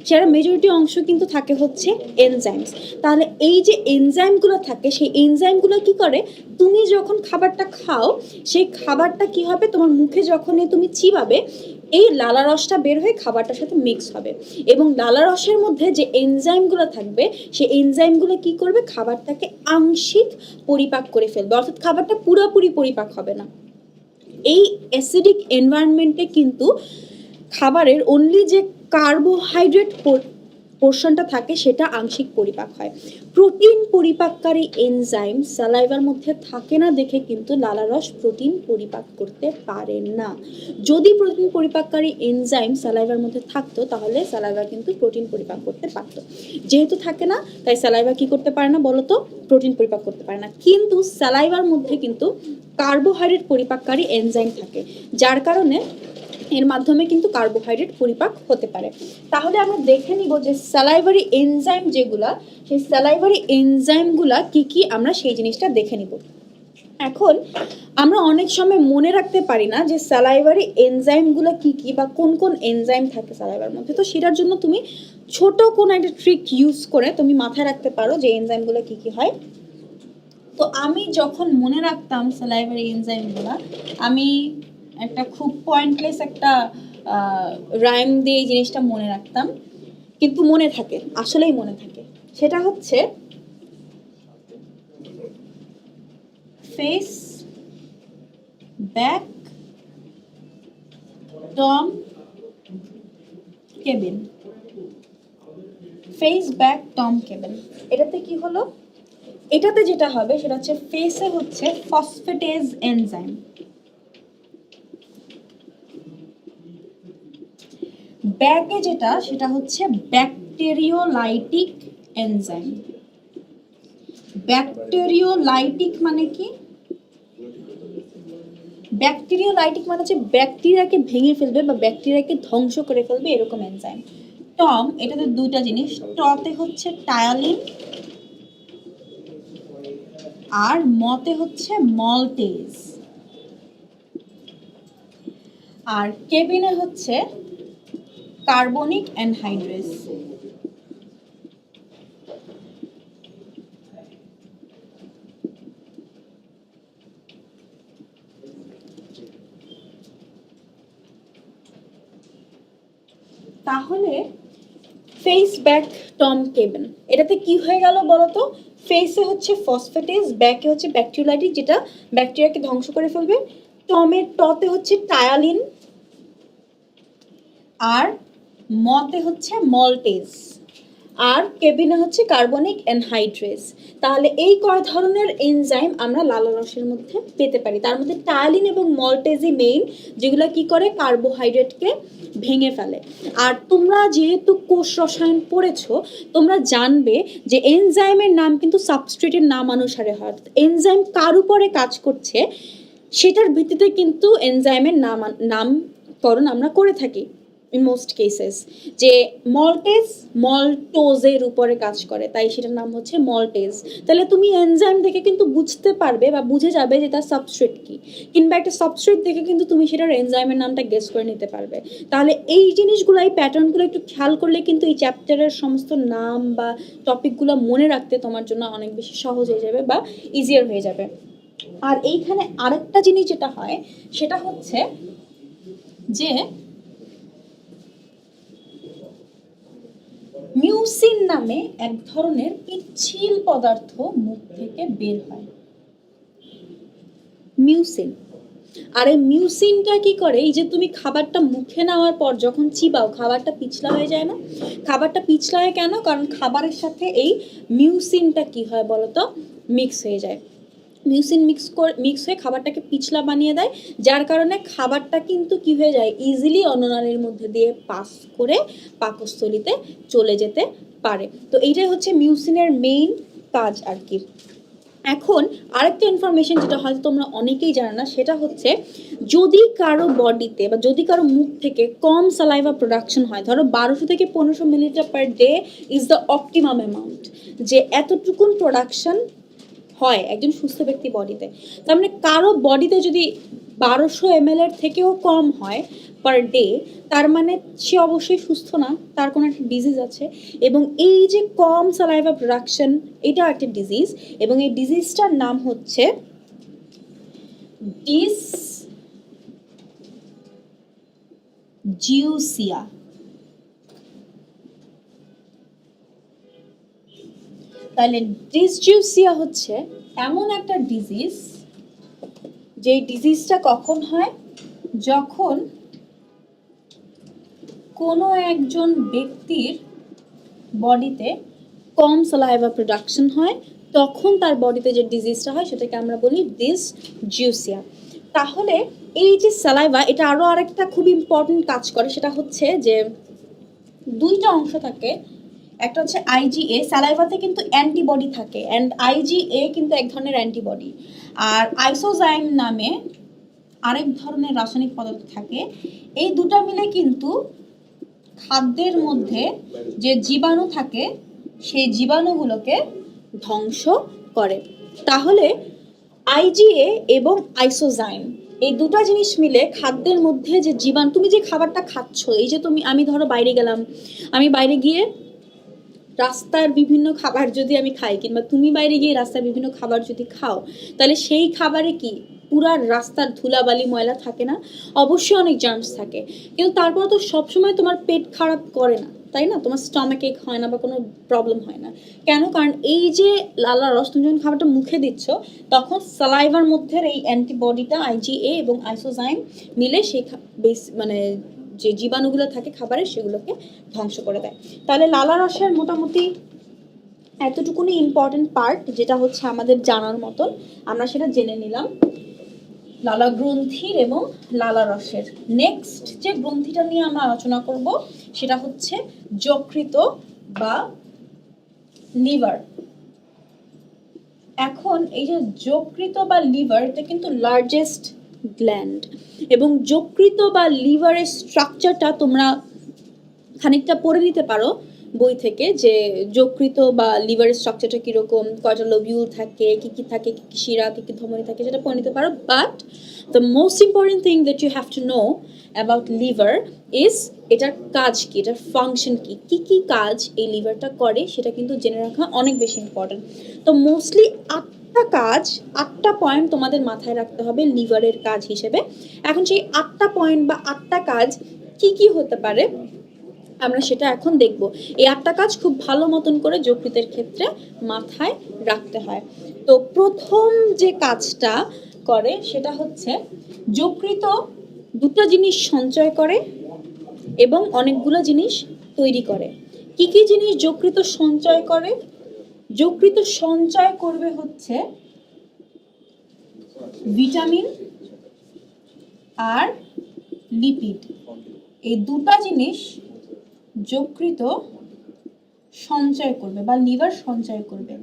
Speaker 1: সেটা মেজরিটি অংশ কিন্তু থাকে হচ্ছে এনজাইমস। তাহলে এই যে এনজাইমগুলো থাকে, সেই এনজাইমগুলো কি করে? তুমি যখন খাবারটা খাও, সেই খাবারটা কি হবে? তোমার মুখে যখনই তুমি চিবাবে, এই লালা রসটা বের হয়ে খাবারটার সাথে মিক্স হবে, এবং লালা রসের মধ্যে যে এনজাইমগুলো থাকবে, সেই এনজাইমগুলো কি করবে? খাবারটাকে আংশিক পরিপাক করে ফেলবে, অর্থাৎ খাবারটা পুরোপুরি পরিপাক হবে না। এই অ্যাসিডিক এনভায়রনমেন্টে কিন্তু খাবারের অনলি যে কার্বোহাইড্রেট পোর্শনটা থাকে সেটা আংশিক পরিপাক হয়। প্রোটিন পরিপাককারী এনজাইম স্যালাইভার মধ্যে থাকে না দেখে কিন্তু লালা রস প্রোটিন পরিপাক করতে পারে না। যদি প্রোটিন পরিপাককারী এনজাইম স্যালাইভার মধ্যে থাকতো, তাহলে স্যালাইভা কিন্তু প্রোটিন পরিপাক করতে পারতো। যেহেতু থাকে না, তাই স্যালাইভা কি করতে পারে না বলো তো? প্রোটিন পরিপাক করতে পারে না। কিন্তু স্যালাইভার মধ্যে কিন্তু কার্বোহাইড্রেট পরিপাককারী এনজাইম থাকে, যার কারণে এর মাধ্যমে কিন্তু কার্বোহাইড্রেট পরিপাক হতে পারে। তাহলে আমরা দেখে নিব যে স্যালাইভারি এনজাইম যেগুলা, সেই স্যালাইভারি এনজাইমগুলা কি কি, আমরা সেই জিনিসটা দেখে নিব। এখন আমরা অনেক সময় মনে রাখতে পারি না যে স্যালাইভারি এনজাইমগুলো কি কি, বা কোন কোন এনজাইম থাকে স্যালাইভার মধ্যে। তো সেটার জন্য তুমি ছোট কোন একটা ট্রিক ইউজ করে তুমি মাথায় রাখতে পারো যে এনজাইমগুলো কি কি হয়। তো আমি যখন মনে রাখতাম স্যালাইভারি এনজাইমগুলো, আমি একটা খুব পয়েন্টলেস একটা রাইম দিয়ে এই জিনিসটা মনে রাখতাম, কিন্তু মনে থাকে, আসলেই মনে থাকে। সেটা হচ্ছে face back Tom cabin. Face back Tom cabin, এটাতে কি হলো, এটাতে যেটা হবে সেটা হচ্ছে ফেসে হচ্ছে ফসফেটেজ এনজাইম, ব্যাকে যেটা সেটা হচ্ছে ব্যাকটেরিওলাইটিক এনজাইম। ব্যাকটেরিওলাইটিক মানে কি? ব্যাকটেরিওলাইটিক মানে হচ্ছে ব্যাকটেরিয়াকে ভেঙে ফেলবে বা ব্যাকটেরিয়াকে ধ্বংস করে ফেলবে এরকম এনজাইম। টম, এটাতে দুইটা জিনিস, টতে হচ্ছে টায়ালিন আর মতে হচ্ছে মলটেজ, আর কেবিনে হচ্ছে কার্বনিক অ্যানহাইড্রেস। তাহলে ফেস ব্যাক টম কেবিন, এটাতে কি হয়ে গেল বলতো? ফেসে হচ্ছে ফসফেটেজ, ব্যাকে হচ্ছে ব্যাকটেরিয়ালাইটিক যেটা ব্যাকটেরিয়াকে ধ্বংস করে ফেলবে, টতে হচ্ছে টায়ালিন আর মতে হচ্ছে মলটেজ, আর কেবিনে হচ্ছে কার্বনিক অ্যানহাইড্রেস। তাহলে এই কয় ধরনের এনজাইম আমরা লালারসের মধ্যে পেতে পারি। তার মধ্যে টায়ালিন এবং মলটেজই মেইন, যেগুলো কি করে কার্বোহাইড্রেটকে ভেঙে ফেলে। আর তোমরা যেহেতু কোষ রসায়ন পড়েছো, তোমরা জানবে যে এনজাইমের নাম কিন্তু সাবস্ট্রেটের নাম অনুসারে হয়। এনজাইম কার উপরে কাজ করছে সেটার ভিত্তিতে কিন্তু এনজাইমের নামকরণ আমরা করে থাকি ইন মোস্ট কেসেস। যে মলটেজ মল্টোজের উপরে কাজ করে, তাই সেটার নাম হচ্ছে মলটেজ। তাহলে তুমি এনজাইম দেখে কিন্তু বুঝতে পারবে বা বুঝে যাবে যে তার সাবস্ট্রেট কি, কিংবা একটা সাবস্ট্রেট দেখে কিন্তু তুমি সেটার এনজাইমের নামটা গেস করে নিতে পারবে। তাহলে এই জিনিসগুলো, এই প্যাটার্নগুলো একটু খেয়াল করলে কিন্তু এই চ্যাপ্টারের সমস্ত নাম বা টপিকগুলো মনে রাখতে তোমার জন্য অনেক বেশি সহজ হয়ে যাবে বা ইজিয়ার হয়ে যাবে। আর এইখানে আরেকটা জিনিস যেটা হয় সেটা হচ্ছে যে মিউসিন নামে এক ধরনের পিচ্ছিল পদার্থ মুখ থেকে বের হয়, মিউসিন। আর এই মিউসিনটা কি করে, এই যে তুমি খাবারটা মুখে নেওয়ার পর যখন চিবাও খাবারটা পিছলা হয়ে যায় না? খাবারটা পিছলা হয় কেন? কারণ খাবারের সাথে এই মিউসিনটা কি হয় বলতো, মিক্স হয়ে যায়। মিউসিন মিক্স হয়ে খাবারটাকে পিছলা বানিয়ে দেয়, যার কারণে খাবারটা কিন্তু কি হয়ে যায়, ইজিলি অন্ননালীর মধ্যে দিয়ে পাস করে পাকস্থলীতে চলে যেতে পারে। তো এইটাই হচ্ছে মিউসিনের মেইন কাজ আর কি। এখন আরেকটা ইনফরমেশন যেটা হয়তো তোমরা অনেকেই জানো না, সেটা হচ্ছে যদি কারো বডিতে বা যদি কারো মুখ থেকে কম সালাইভা প্রোডাকশন হয়, ধরো 1200 থেকে 1500 millilitre per day is the optimum amount, যে এতটুকুন প্রোডাকশন হয় একজন সুস্থ ব্যক্তি বডিতে। তার মানে কারো বডিতে যদি 1200 ml এর থেকেও কম হয় পার ডে, তার মানে সে অবশ্যই সুস্থ না, তার কোনো একটা ডিজিজ আছে। এবং এই যে কম সালাইভা প্রোডাকশন, এটা একটা ডিজিজ, এবং এই ডিজিজটার নাম হচ্ছে ডিসজিউসিয়া। তাহলে ডিসজিউসিয়া হচ্ছে এমন একটা ডিজিজ, যে ডিজিজটা কখন হয়, যখন কোনো একজন ব্যক্তির বডিতে কম সালাইভা প্রোডাকশন হয়, তখন তার বডিতে যে ডিজিজটা হয় সেটাকে আমরা বলি ডিসজিউসিয়া। তাহলে এই যে সালাইভা, এটা আরও আরেকটা খুব ইম্পর্টেন্ট কাজ করে, সেটা হচ্ছে যে দুইটা অংশ থাকে, একটা হচ্ছে আইজিএ, সালাইভাতে কিন্তু অ্যান্টিবডি থাকে, অ্যান্ড আইজিএ কিন্তু এক ধরনের অ্যান্টিবডি, আর আইসোজাইম নামে আরেক ধরনের রাসায়নিক পদার্থ থাকে। এই দুটো মিলে কিন্তু খাদ্যের মধ্যে যে জীবাণু থাকে সেই জীবাণুগুলোকে ধ্বংস করে। তাহলে আইজিএ এবং আইসোজাইম এই দুটো জিনিস মিলে খাদ্যের মধ্যে যে জীবাণু, তুমি যে খাবারটা খাচ্ছ, এই যে আমি ধরো বাইরে গেলাম, আমি বাইরে গিয়ে রাস্তার বিভিন্ন খাবার যদি আমি খাই, কিংবা তুমি বাইরে গিয়ে রাস্তার বিভিন্ন খাবার যদি খাও, তাহলে সেই খাবারে কি পুরা রাস্তার ধুলাবালি ময়লা থাকে না? অবশ্যই অনেক জার্মস থাকে, কিন্তু তারপর তো সবসময় তোমার পেট খারাপ করে না, তাই না? তোমার স্টমাক এক হয় না বা কোনো প্রবলেম হয় না। কেন? কারণ এই যে লালা রস তুমি যখন খাবারটা মুখে দিচ্ছ, তখন সালাইভার মধ্যে এই অ্যান্টিবডিটা আইজিএ এবং আইসোজাইম মিলে সেই মানে যে জীবাণুগুলো থাকে খাবারে সেগুলোকে ধ্বংস করে দেয়। তাহলে লালা রসের মোটামুটি এতটুকুনি ইম্পর্টেন্ট পার্ট, যেটা হচ্ছে আমাদের জানার মতন, আমরা সেটা জেনে নিলাম লালা গ্রন্থির এবং লালা রসের। নেক্সট যে গ্রন্থিটা নিয়ে আমরা আলোচনা করব সেটা হচ্ছে যকৃত বা লিভার। এখন এই যে যকৃত বা লিভার, এটা কিন্তু লার্জেস্ট গ্ল্যান্ড, এবং যকৃত বা লিভারের স্ট্রাকচারটা তোমরা খানিকটা পড়ে নিতে পারো বই থেকে, যে যকৃত বা লিভারের স্ট্রাকচারটা কীরকম, কয়টা লোবিউল থাকে, কী কী থাকে, কী কী শিরা, কী কী ধমনী থাকে, সেটা পড়ে নিতে পারো। But the most important thing that you have to know about liver is এটার কাজ কী, এটার ফাংশন কী, কী কী কাজ এই লিভারটা করে, সেটা কিন্তু জেনে রাখা অনেক বেশি ইম্পর্টেন্ট। তো মোস্টলি 8টা কাজ, 8টা পয়েন্ট তোমাদের মাথায় রাখতে হবে লিভারের কাজ হিসেবে। এখন সেই 8টা পয়েন্ট বা 8টা কাজ কি কি হতে পারে আমরা সেটা এখন দেখব। এই 8টা কাজ খুব ভালো মতন করে যকৃতের ক্ষেত্রে মাথায় রাখতে হয়। তো প্রথম যে কাজটা করে সেটা হচ্ছে যকৃত দুটো জিনিস সঞ্চয় করে এবং অনেকগুলো জিনিস তৈরি করে। কি কি জিনিস যকৃত সঞ্চয় করে? যকৃত সঞ্চয় করবে হচ্ছে ভিটামিন আর লিপিড। এই দুটা জিনিস যকৃত সঞ্চয় করবে বা লিভার সঞ্চয় করবে,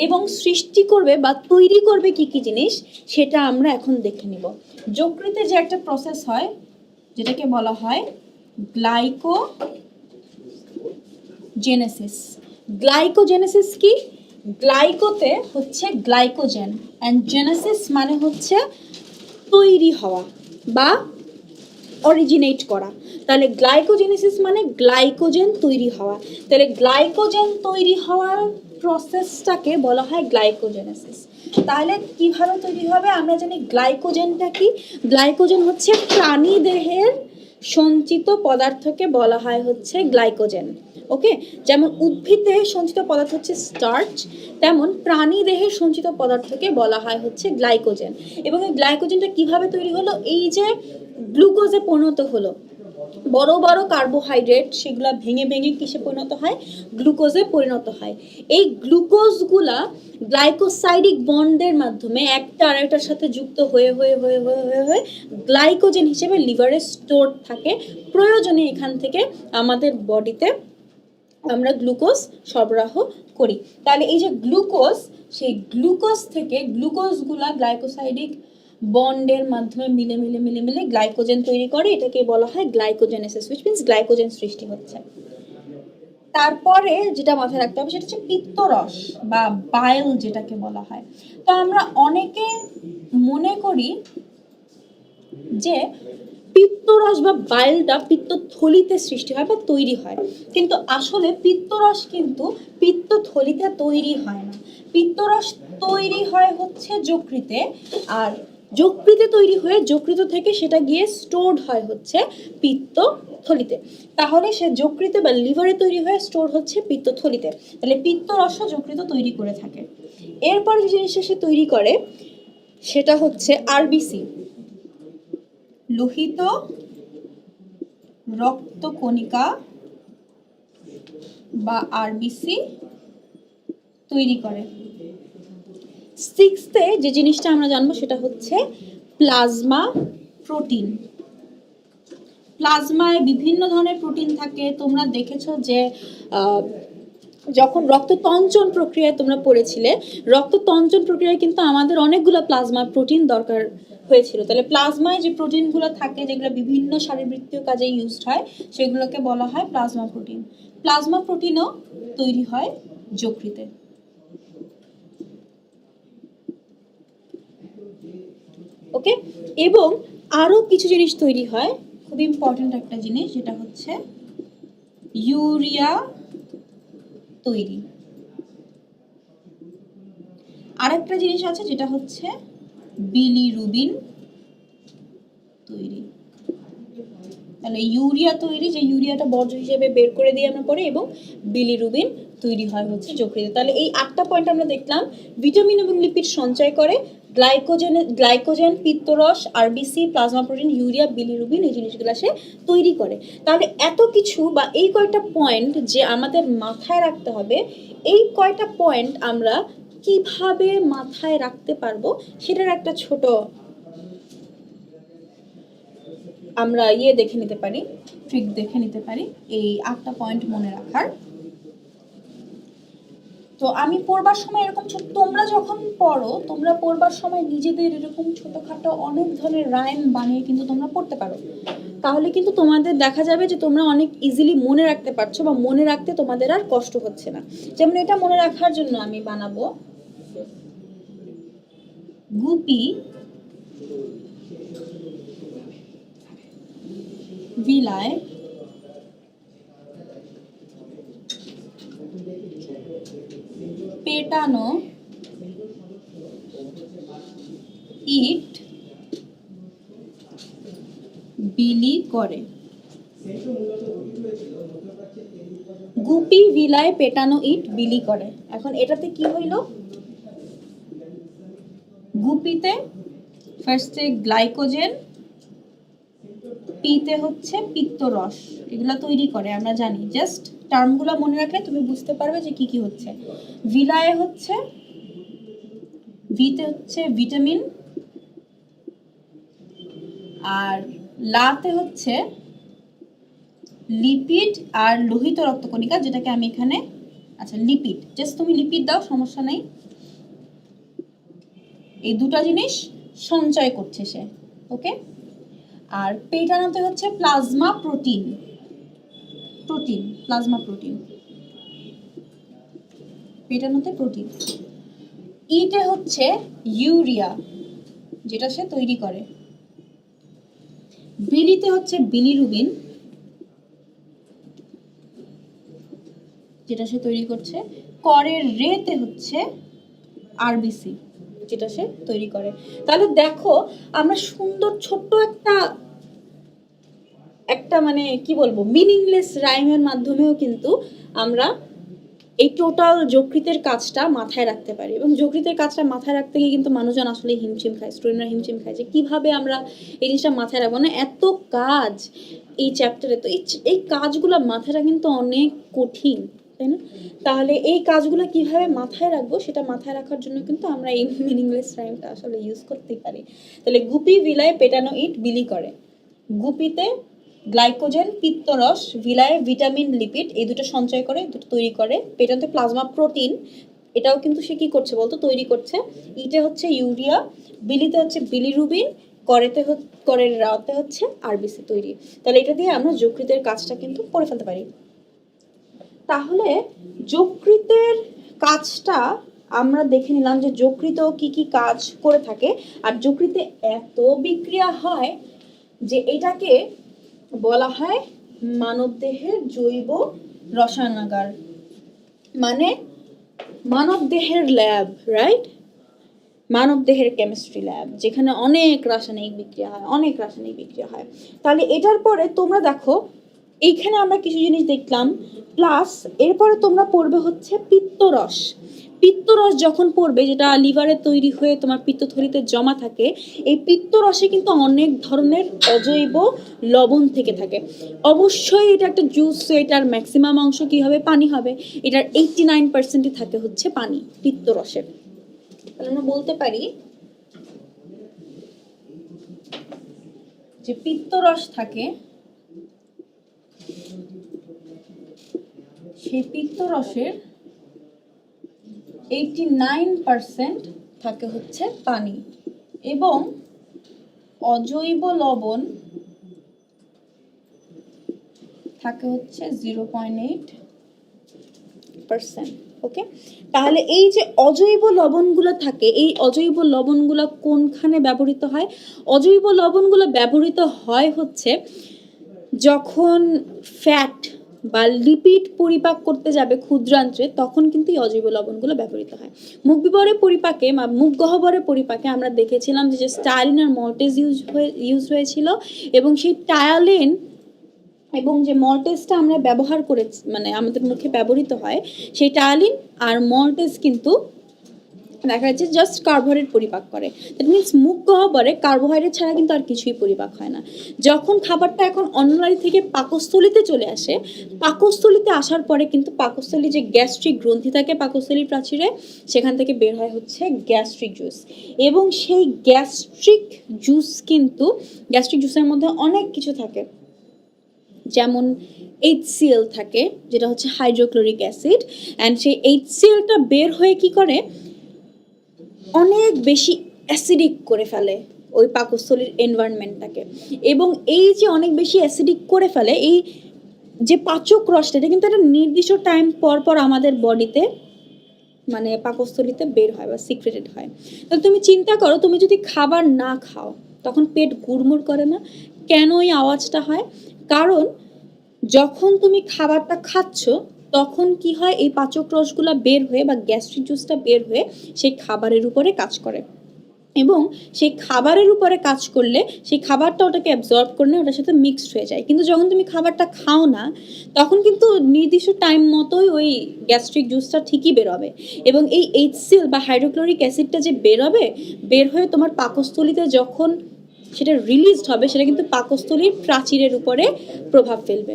Speaker 1: এবং সৃষ্টি করবে বা তৈরি করবে কি কি জিনিস সেটা আমরা এখন দেখে নিব। যকৃতে যে একটা প্রসেস হয় যেটাকে বলা হয় গ্লাইকোজেনেসিস। গ্লাইকোজেনেসিস কি? গ্লাইকোতে হচ্ছে গ্লাইকোজেন, অ্যান্ড জেনেসিস মানে হচ্ছে তৈরি হওয়া বা অরিজিনেট করা। তাহলে গ্লাইকোজেনেসিস মানে গ্লাইকোজেন তৈরি হওয়া। তাহলে গ্লাইকোজেন তৈরি হওয়ার প্রসেসটাকে বলা হয় গ্লাইকোজেনেসিস। তাহলে কিভাবে তৈরি হবে? আমরা জানি গ্লাইকোজেনটা কি। গ্লাইকোজেন হচ্ছে প্রাণী দেহের সঞ্চিত পদার্থকে বলা হয় হচ্ছে গ্লাইকোজেন। ওকে, যেমন উদ্ভিদ দেহের সঞ্চিত পদার্থ হচ্ছে স্টার্চ, তেমন প্রাণী দেহের সঞ্চিত পদার্থকে বলা হয় হচ্ছে গ্লাইকোজেন। এবং এই গ্লাইকোজেনটা কিভাবে তৈরি হলো? এই যে গ্লুকোজে পরিণত হলো, বড় বড় কার্বোহাইড্রেট সেগুলো ভেঙে ভেঙে কিসে পরিণত হয়? গ্লুকোজে পরিণত হয়। এই গ্লুকোজগুলা গ্লাইকোসাইডিক বন্ডের মাধ্যমে একটা আরেকটার সাথে যুক্ত হয়ে হয়ে হয়ে হয়ে হয়ে হয়ে গ্লাইকোজেন হিসেবে লিভারে স্টোর থাকে। প্রয়োজনে এখান থেকে আমাদের বডিতে আমরা গ্লুকোজ সরবরাহ করি। তাহলে এই যে গ্লুকোজ, সেই গ্লুকোজ থেকে গ্লুকোজগুলা গ্লাইকোসাইডিক বন্ডের মাধ্যমে মিলে মিলে মিলে মিলে গ্লাইকোজেন তৈরি করে। এটাকে বলা হয় গ্লাইকোজেনেসিস, হুইচ মিন্স গ্লাইকোজেন সৃষ্টি হচ্ছে। তারপরে যেটা মাথায় রাখতে হবে সেটা হচ্ছে পিত্তরস বা বাইল যেটাকে বলা হয়। তো আমরা অনেকে মনে করি যে পিত্তরস বা বাইলটা পিত্তথলিতে সৃষ্টি হয় বা তৈরি হয়, কিন্তু আসলে পিত্তরস কিন্তু পিত্তথলিতে তৈরি হয় না। পিত্তরস তৈরি হয় হচ্ছে যকৃতে, আর যকৃতে তৈরি হয়ে যকৃত থেকে সেটা গিয়ে স্টোরড হয় হচ্ছে পিত্তথলিতে। তাহলে সে যকৃতে বা লিভারে তৈরি হয়ে স্টোর হচ্ছে পিত্তথলিতে। তাহলে পিত্তরস যকৃত তৈরি করে থাকে। এরপর যে জিনিসটা সে তৈরি করে সেটা হচ্ছে আরবিসি, লোহিত রক্তকণিকা বা আরবিসি তৈরি করে। সিক্সথে যে জিনিসটা আমরা জানবো সেটা হচ্ছে প্লাজমা প্রোটিন। প্লাজমায় বিভিন্ন ধরনের প্রোটিন থাকে। তোমরা দেখেছো যে যখন রক্ততঞ্চন প্রক্রিয়ায় তোমরা পড়েছিলে, রক্ততঞ্চন প্রক্রিয়ায় কিন্তু আমাদের অনেকগুলো প্লাজমা প্রোটিন দরকার হয়েছিল। তাহলে প্লাজমায় যে প্রোটিনগুলো থাকে, যেগুলো বিভিন্ন শারীরবৃত্তীয় কাজে ইউজড হয়, সেগুলোকে বলা হয় প্লাজমা প্রোটিন। প্লাজমা প্রোটিনও তৈরি হয় যকৃতে। ওকে, এবং আরও কিছু জিনিস তৈরি হয়, খুব ইম্পর্টেন্ট একটা জিনিস, যেটা হচ্ছে ইউরিয়া তৈরি। আরেকটা জিনিস আছে যেটা হচ্ছে বিলিরুবিন তৈরি। তাহলে ইউরিয়া তৈরি, যে ইউরিয়াটা বর্জ্য হিসেবে বের করে দিই আমরা পরে, এবং বিলিরুবিন তৈরি হয় হচ্ছে যকৃতে। তাহলে এই 8টা পয়েন্ট আমরা দেখলাম। ভিটামিন এবং লিপিড সঞ্চয় করে, গ্লাইকোজেন, পিত্তরস, RBC, plasma protein, urea, bilirubin, এই জিনিসগুলো সে তৈরি করে। তাহলে এত কিছু বা এই কয়টা পয়েন্ট যে আমাদের মাথায় রাখতে হবে, এই কয়টা পয়েন্ট আমরা কিভাবে মাথায় রাখতে পারবো সেটার একটা ছোট আমরা দেখে নিতে পারি, ট্রিক দেখে নিতে পারি এই 8টা পয়েন্ট মনে রাখার। তো আমি পড়বার সময় এরকম তোমরা যখন পড়ো, তোমরা পড়বার সময় নিজেদের এরকম ছোটখাটো অনেক ধরনের রাইম বানিয়ে কিন্তু তোমরা পড়তে পারো। তাহলে কিন্তু তোমাদের দেখা যাবে যে তোমরা অনেক ইজিলি মনে রাখতে পারছো, বা মনে রাখতে তোমাদের আর কষ্ট হচ্ছে না। যেমন এটা মনে রাখার জন্য আমি বানাবো গুপি ভিলায় পেটানো ইট বিলি করে। গুপি ভিলায় পেটানো ইট বিলি করে। এখন এটাতে কি হইল? গুপিতে ফার্স্টে গ্লাইকোজেন, পিতে হচ্ছে পিত্তরস, এগুলা তৈরি করে আমরা জানি। জাস্ট টার্মগুলো মনে রাখলে তুমি বুঝতে পারবে যে কি কি হচ্ছে। ভিলায় হচ্ছে, ভিতে হচ্ছে ভিটামিন, আর লাতে হচ্ছে লিপিড আর লোহিত রক্তকণিকা, যেটাকে আমি এখানে, আচ্ছা লিপিড, জাস্ট তুমি লিপিড দাও, সমস্যা নেই। এই দুটো জিনিস সঞ্চয় করছে সে, ওকে। আর পেটানোতে হচ্ছে প্লাজমা প্রোটিন, প্লাজমা প্রোটিন, পেটানোতে প্রোটিন। ইতে হচ্ছে ইউরিয়া, যেটা সে তৈরি করে। বিলিতে হচ্ছে বিলিরুবিন, যেটা সে তৈরি করছে। করের রেতে হচ্ছে আরবিসি, যেটা সে তৈরি করে। তাহলে দেখো আমরা সুন্দর ছোট্ট একটা মানে কি বলবো, মিনিংলেস রাইমের মাধ্যমেও কিন্তু আমরা এই টোটাল যকৃতের কাজটা মাথায় রাখতে পারি। এবং যকৃতের কাজটা মাথায় রাখতে গিয়ে কিন্তু মানুষজন আসলে হিমশিম খায়, স্টুডেন্টরা হিমশিম খায় যে কিভাবে আমরা এই জিনিসটা মাথায় রাখবো। না এত কাজ এই চ্যাপ্টারে, তো এই কাজগুলো মাথায় রাখা কিন্তু অনেক কঠিন, তাই না? তাহলে এই কাজগুলো কিভাবে মাথায় রাখবো সেটা মাথায় রাখার জন্য কিন্তু আমরা এই মিনিংলেস রাইমটা আসলে ইউজ করতেই পারি। তাহলে গুপি ভিলায় পেটানো ইট বিলি করে। গুপিতে গ্লাইকোজেন, পিত্তরস, ভিলায় ভিটামিন, লিপিড, এই দুটো সঞ্চয় করে, দুটো তৈরি করে। পেটানোতে প্লাজমা প্রোটিন, এটাও কিন্তু সে কি করছে বলতো, তৈরি করছে। ইটে হচ্ছে ইউরিয়া, বিলিতে হচ্ছে বিলিরুবিন, করের রাতে হচ্ছে আরবিসি তৈরি। তাহলে এটা দিয়ে আমরা যকৃতের কাজটা কিন্তু করে ফেলতে পারি। তাহলে যকৃতের কাজটা আমরা দেখে নিলাম যে যকৃতেও কি কি কাজ করে থাকে। আর যকৃতে এত বিক্রিয়া হয় যে এটাকে বলা হয় মানবদেহের জৈব রসায়নাগার, মানে মানবদেহের ল্যাব, রাইট? মানবদেহের কেমিস্ট্রি ল্যাব, যেখানে অনেক রাসায়নিক বিক্রিয়া হয়। তাহলে এটার পরে তোমরা দেখো এইখানে আমরা কিছু জিনিস দেখলাম, প্লাস এরপরে তোমরা পড়বে হচ্ছে পিত্তরস। পিত্তরস যখন পড়বে, যেটা লিভারে তৈরি হয়ে তোমার পিত্তথলিতে জমা থাকে, এই পিত্তরসে কিন্তু অনেক ধরনের অজৈব লবণ থেকে থাকে। অবশ্যই এটা একটা জুস, এটার ম্যাক্সিমাম অংশ কি হবে, পানি হবে। এটার 89% থাকে হচ্ছে পানি পিত্তরসের। তাহলে আমরা বলতে পারি যে পিত্তরস থাকে, সেই পিত্তরসের 89% থাকে হচ্ছে পানি, এবং অজৈব লবণ থাকে হচ্ছে 0.8%। ওকে, তাহলে এই যে অজৈব লবণগুলো থাকে, এই অজৈব লবণগুলো কোনখানে ব্যবহৃত হয়? অজৈব লবণগুলো ব্যবহৃত হয় হচ্ছে যখন ফ্যাট বা লিপিড পরিপাক করতে যাবে ক্ষুদ্রান্ত্রে, তখন কিন্তু এই অজৈব লবণগুলো ব্যবহৃত হয়। মুখ বিবরের পরিপাকে বা মুখ গহ্বরের পরিপাকে আমরা দেখেছিলাম যে স্টাইলিন আর মল্টেজ ইউজ হয়েছিল, এবং সেই টায়ালিন এবং যে মল্টেজটা আমরা ব্যবহার করে মানে আমাদের মুখে ব্যবহৃত হয়, সেই টায়ালিন আর মল্টেজ কিন্তু দেখা যাচ্ছে জাস্ট কার্বোহাইড্রেট পরিপাক করে। দ্যাট মিনস মুখ গহ্বরে কার্বোহাইড্রেট ছাড়া কিন্তু আর কিছুই পরিপাক হয় না। যখন খাবারটা এখন অন্ননালী থেকে পাকস্থলিতে চলে আসে, পাকস্থলিতে আসার পরে কিন্তু পাকস্থলী যে গ্যাস্ট্রিক গ্রন্থি থাকে পাকস্থলীর প্রাচীরে, সেখান থেকে বের হয় হচ্ছে গ্যাস্ট্রিক জুস। এবং সেই গ্যাস্ট্রিক জুসের মধ্যে অনেক কিছু থাকে, যেমন HCl থাকে, যেটা হচ্ছে হাইড্রোক্লোরিক অ্যাসিড। অ্যান্ড সেই HClটা বের হয়ে কি করে, অনেক বেশি অ্যাসিডিক করে ফেলে ওই পাকস্থলীর এনভায়রনমেন্টটাকে। এবং এই যে অনেক বেশি অ্যাসিডিক করে ফেলে, এই যে পাচক রসটা, এটা কিন্তু একটা নির্দিষ্ট টাইম পর পর আমাদের বডিতে মানে পাকস্থলীতে বের হয় বা সিক্রেটেড হয়। তাহলে তুমি চিন্তা করো, তুমি যদি খাবার না খাও তখন পেট গুড়মুড় করে না? কেন এই আওয়াজটা হয়? কারণ যখন তুমি খাবারটা খাচ্ছ তখন কি হয়, এই পাচক রসগুলা বের হয়ে বা গ্যাস্ট্রিক জুসটা বের হয়ে সেই খাবারের উপরে কাজ করে, এবং সেই খাবারের উপরে কাজ করলে সেই খাবারটা ওটাকে অ্যাবজর্ব করে না, ওটার সাথে মিক্সড হয়ে যায়। কিন্তু যখন তুমি খাবারটা খাও না, তখন কিন্তু নির্দিষ্ট টাইম মতোই ওই গ্যাস্ট্রিক জুসটা ঠিকই বেরোবে, এবং এই HCl বা হাইড্রোক্লোরিক অ্যাসিডটা যে বের হয়ে তোমার পাকস্থলীতে যখন সেটা রিলিজড হবে, সেটা কিন্তু পাকস্থলীর প্রাচীরের উপরে প্রভাব ফেলবে,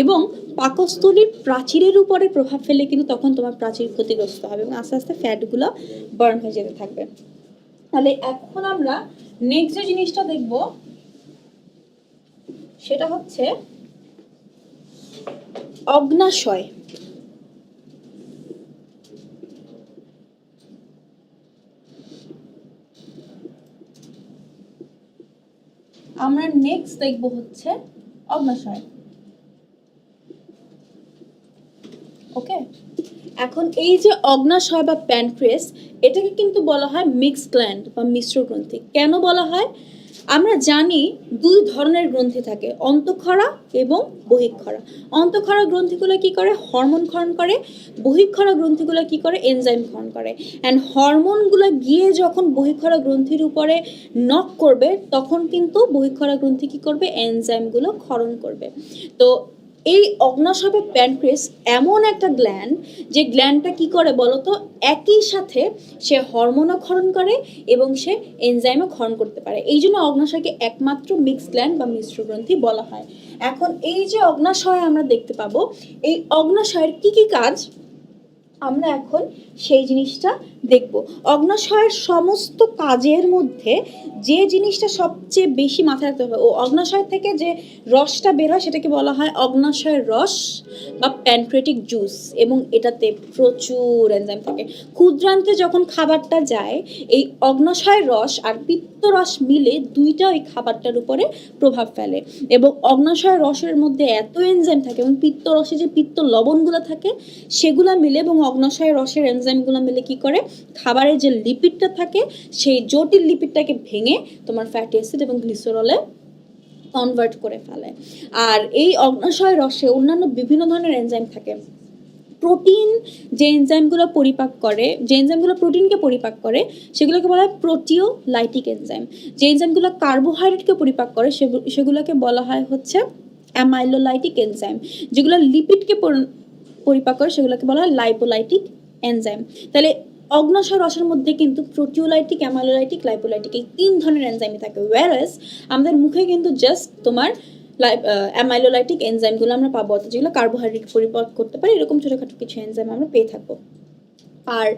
Speaker 1: এবং পাকস্থলীর প্রাচীরের উপরে প্রভাব ফেললে কিন্তু তখন তোমার প্রাচীর ক্ষতিগ্রস্ত হবে এবং আস্তে আস্তে ফ্যাটগুলো বার্ন হয়ে যেতে থাকবে। তাহলে এখন আমরা নেক্সট যে জিনিসটা দেখব সেটা হচ্ছে অগ্নাশয়। আমরা নেক্সট দেখব হচ্ছে অগ্নাশয়। ওকে, এখন এই যে অগ্নাশয় বা প্যানক্রিয়াস, এটাকে কিন্তু বলা হয় মিক্সড গ্ল্যান্ড বা মিশ্র গ্রন্থি। কেন বলা হয়? আমরা জানি দুই ধরনের গ্রন্থি থাকে, অন্তঃক্ষরা এবং বহিঃক্ষরা। অন্তঃক্ষরা গ্রন্থিগুলো কি করে? হরমোন ক্ষরণ করে। বহিঃক্ষরা গ্রন্থিগুলো কি করে? এনজাইম ক্ষরণ করে। অ্যান্ড হরমোনগুলো গিয়ে যখন বহিঃক্ষরা গ্রন্থির উপরে নক করবে, তখন কিন্তু বহিঃক্ষরা গ্রন্থি কি করবে? এনজাইমগুলো ক্ষরণ করবে। তো এই অগ্নাশয় বা প্যানক্রিয়াস এমন একটা গ্ল্যান্ড, যে গ্ল্যান্ডটা কি করে বলতো, একই সাথে সে হরমোনও ক্ষরণ করে এবং সে এনজাইমও ক্ষরণ করতে পারে। এই জন্য অগ্নাশয়কে একমাত্র মিক্সড গ্ল্যান্ড বা মিশ্র গ্রন্থি বলা হয়। এখন এই যে অগ্নাশয় আমরা দেখতে পাবো, এই অগ্নাশয়ের কি কি কাজ আমরা এখন সেই জিনিসটা দেখব। অগ্নাশয়ের সমস্ত কাজের মধ্যে যে জিনিসটা সবচেয়ে বেশি মাথায় রাখতে হবে, ও অগ্নাশয় থেকে যে রসটা বের হয় সেটাকে বলা হয় অগ্নাশয়ের রস বা প্যানক্রিয়াটিক জুস, এবং এটাতে প্রচুর এনজাইম থাকে। ক্ষুদ্রান্তে যখন খাবারটা যায়, এই অগ্নাশয়ের রস আর পিত্তরস মিলে দুইটা ওই খাবারটার উপরে প্রভাব ফেলে, এবং অগ্নাশয়ের রসের মধ্যে এত এনজাইম থাকে, এবং পিত্তরসে যে পিত্ত লবণগুলো থাকে সেগুলা মিলে এবং অগ্নাশয়ের রসের এনজাইমগুলো মিলে কি করে, খাবারের যে লিপিডটা থাকে সেই জটিল লিপিডটাকে ভেঙে তোমার ফ্যাটি অ্যাসিড এবং গ্লিসারলে কনভার্ট করে ফেলে। আর এই অগ্নাশয় রসে অন্যান্য বিভিন্ন ধরনের এনজাইম থাকে। প্রোটিন যে এনজাইমগুলো পরিপাক করে, যে এনজাইমগুলো প্রোটিনকে পরিপাক করে, সেগুলোকে বলা হয় প্রোটিওলাইটিক এনজাইম। যে এনজাইমগুলো কার্বোহাইড্রেটকে পরিপাক করে সেগুলোকে বলা হয় হচ্ছে অ্যামাইলোলাইটিক এনজাইম। যেগুলো লিপিডকে পরিপাক করে সেগুলোকে বলা হয় লাইপোলাইটিক এনজাইম। তাহলে অগ্নাশয় রসের মধ্যে কিন্তু প্রোটিওলাইটিক, অ্যামাইলোলাইটিক, লাইপোলাইটিক এই তিন ধরনের এনজাইমই থাকে। ওয়ারেস আমাদের মুখে কিন্তু জাস্ট তোমার অ্যামাইলোলাইটিক এনজাইমগুলো আমরা পাবো, অর্থাৎ যেগুলো কার্বোহাইড্রেট পরিপাক করতে পারে, এরকম ছোটোখাটো কিছু এনজাইম আমরা পেয়ে থাকবো। আর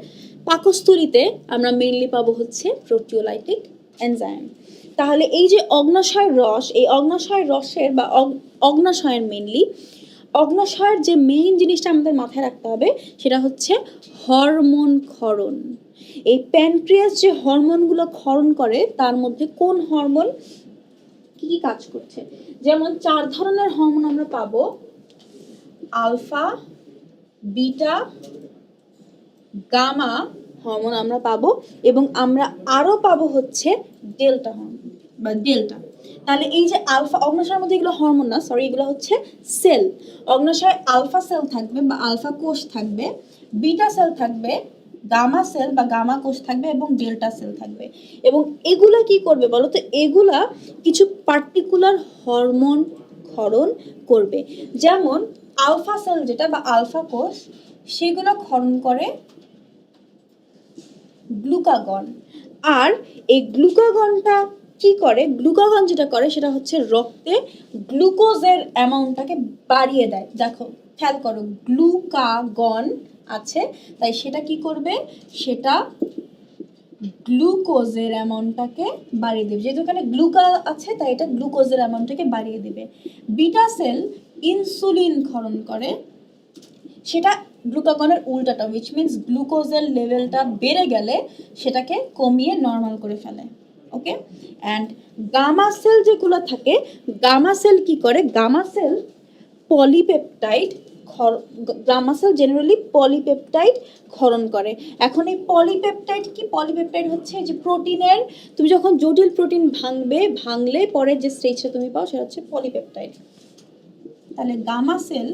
Speaker 1: পাকস্থলীতে আমরা মেইনলি পাবো হচ্ছে প্রোটিওলাইটিক এনজাইম। তাহলে এই যে অগ্নাশয় রস, এই অগ্নাশয় রসের বা অগ্নাশয়ের অগ্নাশয়ের যে মেইন জিনিসটা আমাদের মাথায় রাখতে হবে সেটা হচ্ছে হরমোন ক্ষরণ। এই প্যানক্রিয়াস যে হরমোনগুলো ক্ষরণ করে, তার মধ্যে কোন হরমোন কি কি কাজ করছে, যেমন 4 ধরনের হরমোন আমরা পাবো, আলফা, বিটা, গামা হরমোন আমরা পাবো, এবং আমরা আরো পাবো হচ্ছে ডেল্টা হরমোন বা ডেল্টা। তাহলে এই যে আলফা, অগ্ন্যাশয়ের মধ্যে এগুলো হরমোন না, সরি, এগুলো হচ্ছে সেল। অগ্ন্যাশয়ে আলফা সেল থাকবে বা আলফা কোষ থাকবে, বিটা সেল থাকবে, গামা সেল বা গামা কোষ থাকবে এবং ডেল্টা সেল থাকবে। এবং এগুলা কি করবে বলো তো? এগুলা কিছু পার্টিকুলার হরমোন ক্ষরণ করবে। যেমন আলফা সেল যেটা বা আলফা কোষ, সেগুলো ক্ষরণ করে গ্লুকাগন। আর এই গ্লুকাগনটা কি করে? গ্লুকাগন যেটা করে সেটা হচ্ছে রক্তে গ্লুকোজের অ্যামাউন্টটাকে বাড়িয়ে দেয়। দেখো, খেয়াল করো, গ্লুকাগন আছে, তাই সেটা কি করবে? সেটা গ্লুকোজের অ্যামাউন্টটাকে বাড়িয়ে দেবে। যেহেতু এখানে গ্লুকা আছে, তাই এটা গ্লুকোজের অ্যামাউন্টটাকে বাড়িয়ে দেবে। বিটা সেল ইনসুলিন ক্ষরণ করে, সেটা গ্লুকাগনের উল্টাটা, উইচ মিনস গ্লুকোজের লেভেলটা বেড়ে গেলে সেটাকে কমিয়ে নর্মাল করে ফেলে। ওকে, অ্যান্ড গামা সেল যেগুলো থাকে, গামা সেল কি করে? Gamma cell polypeptide, gamma cell generally polypeptide ক্ষরণ করে। এখন এই পলিপেপটাইড কি? পলিপেপটাইড হচ্ছে যে প্রোটিনের, তুমি যখন জটিল প্রোটিন ভাঙলে পরে যে স্টেজটা তুমি পাও সেটা হচ্ছে পলিপেপটাইড। তাহলে গামা সেল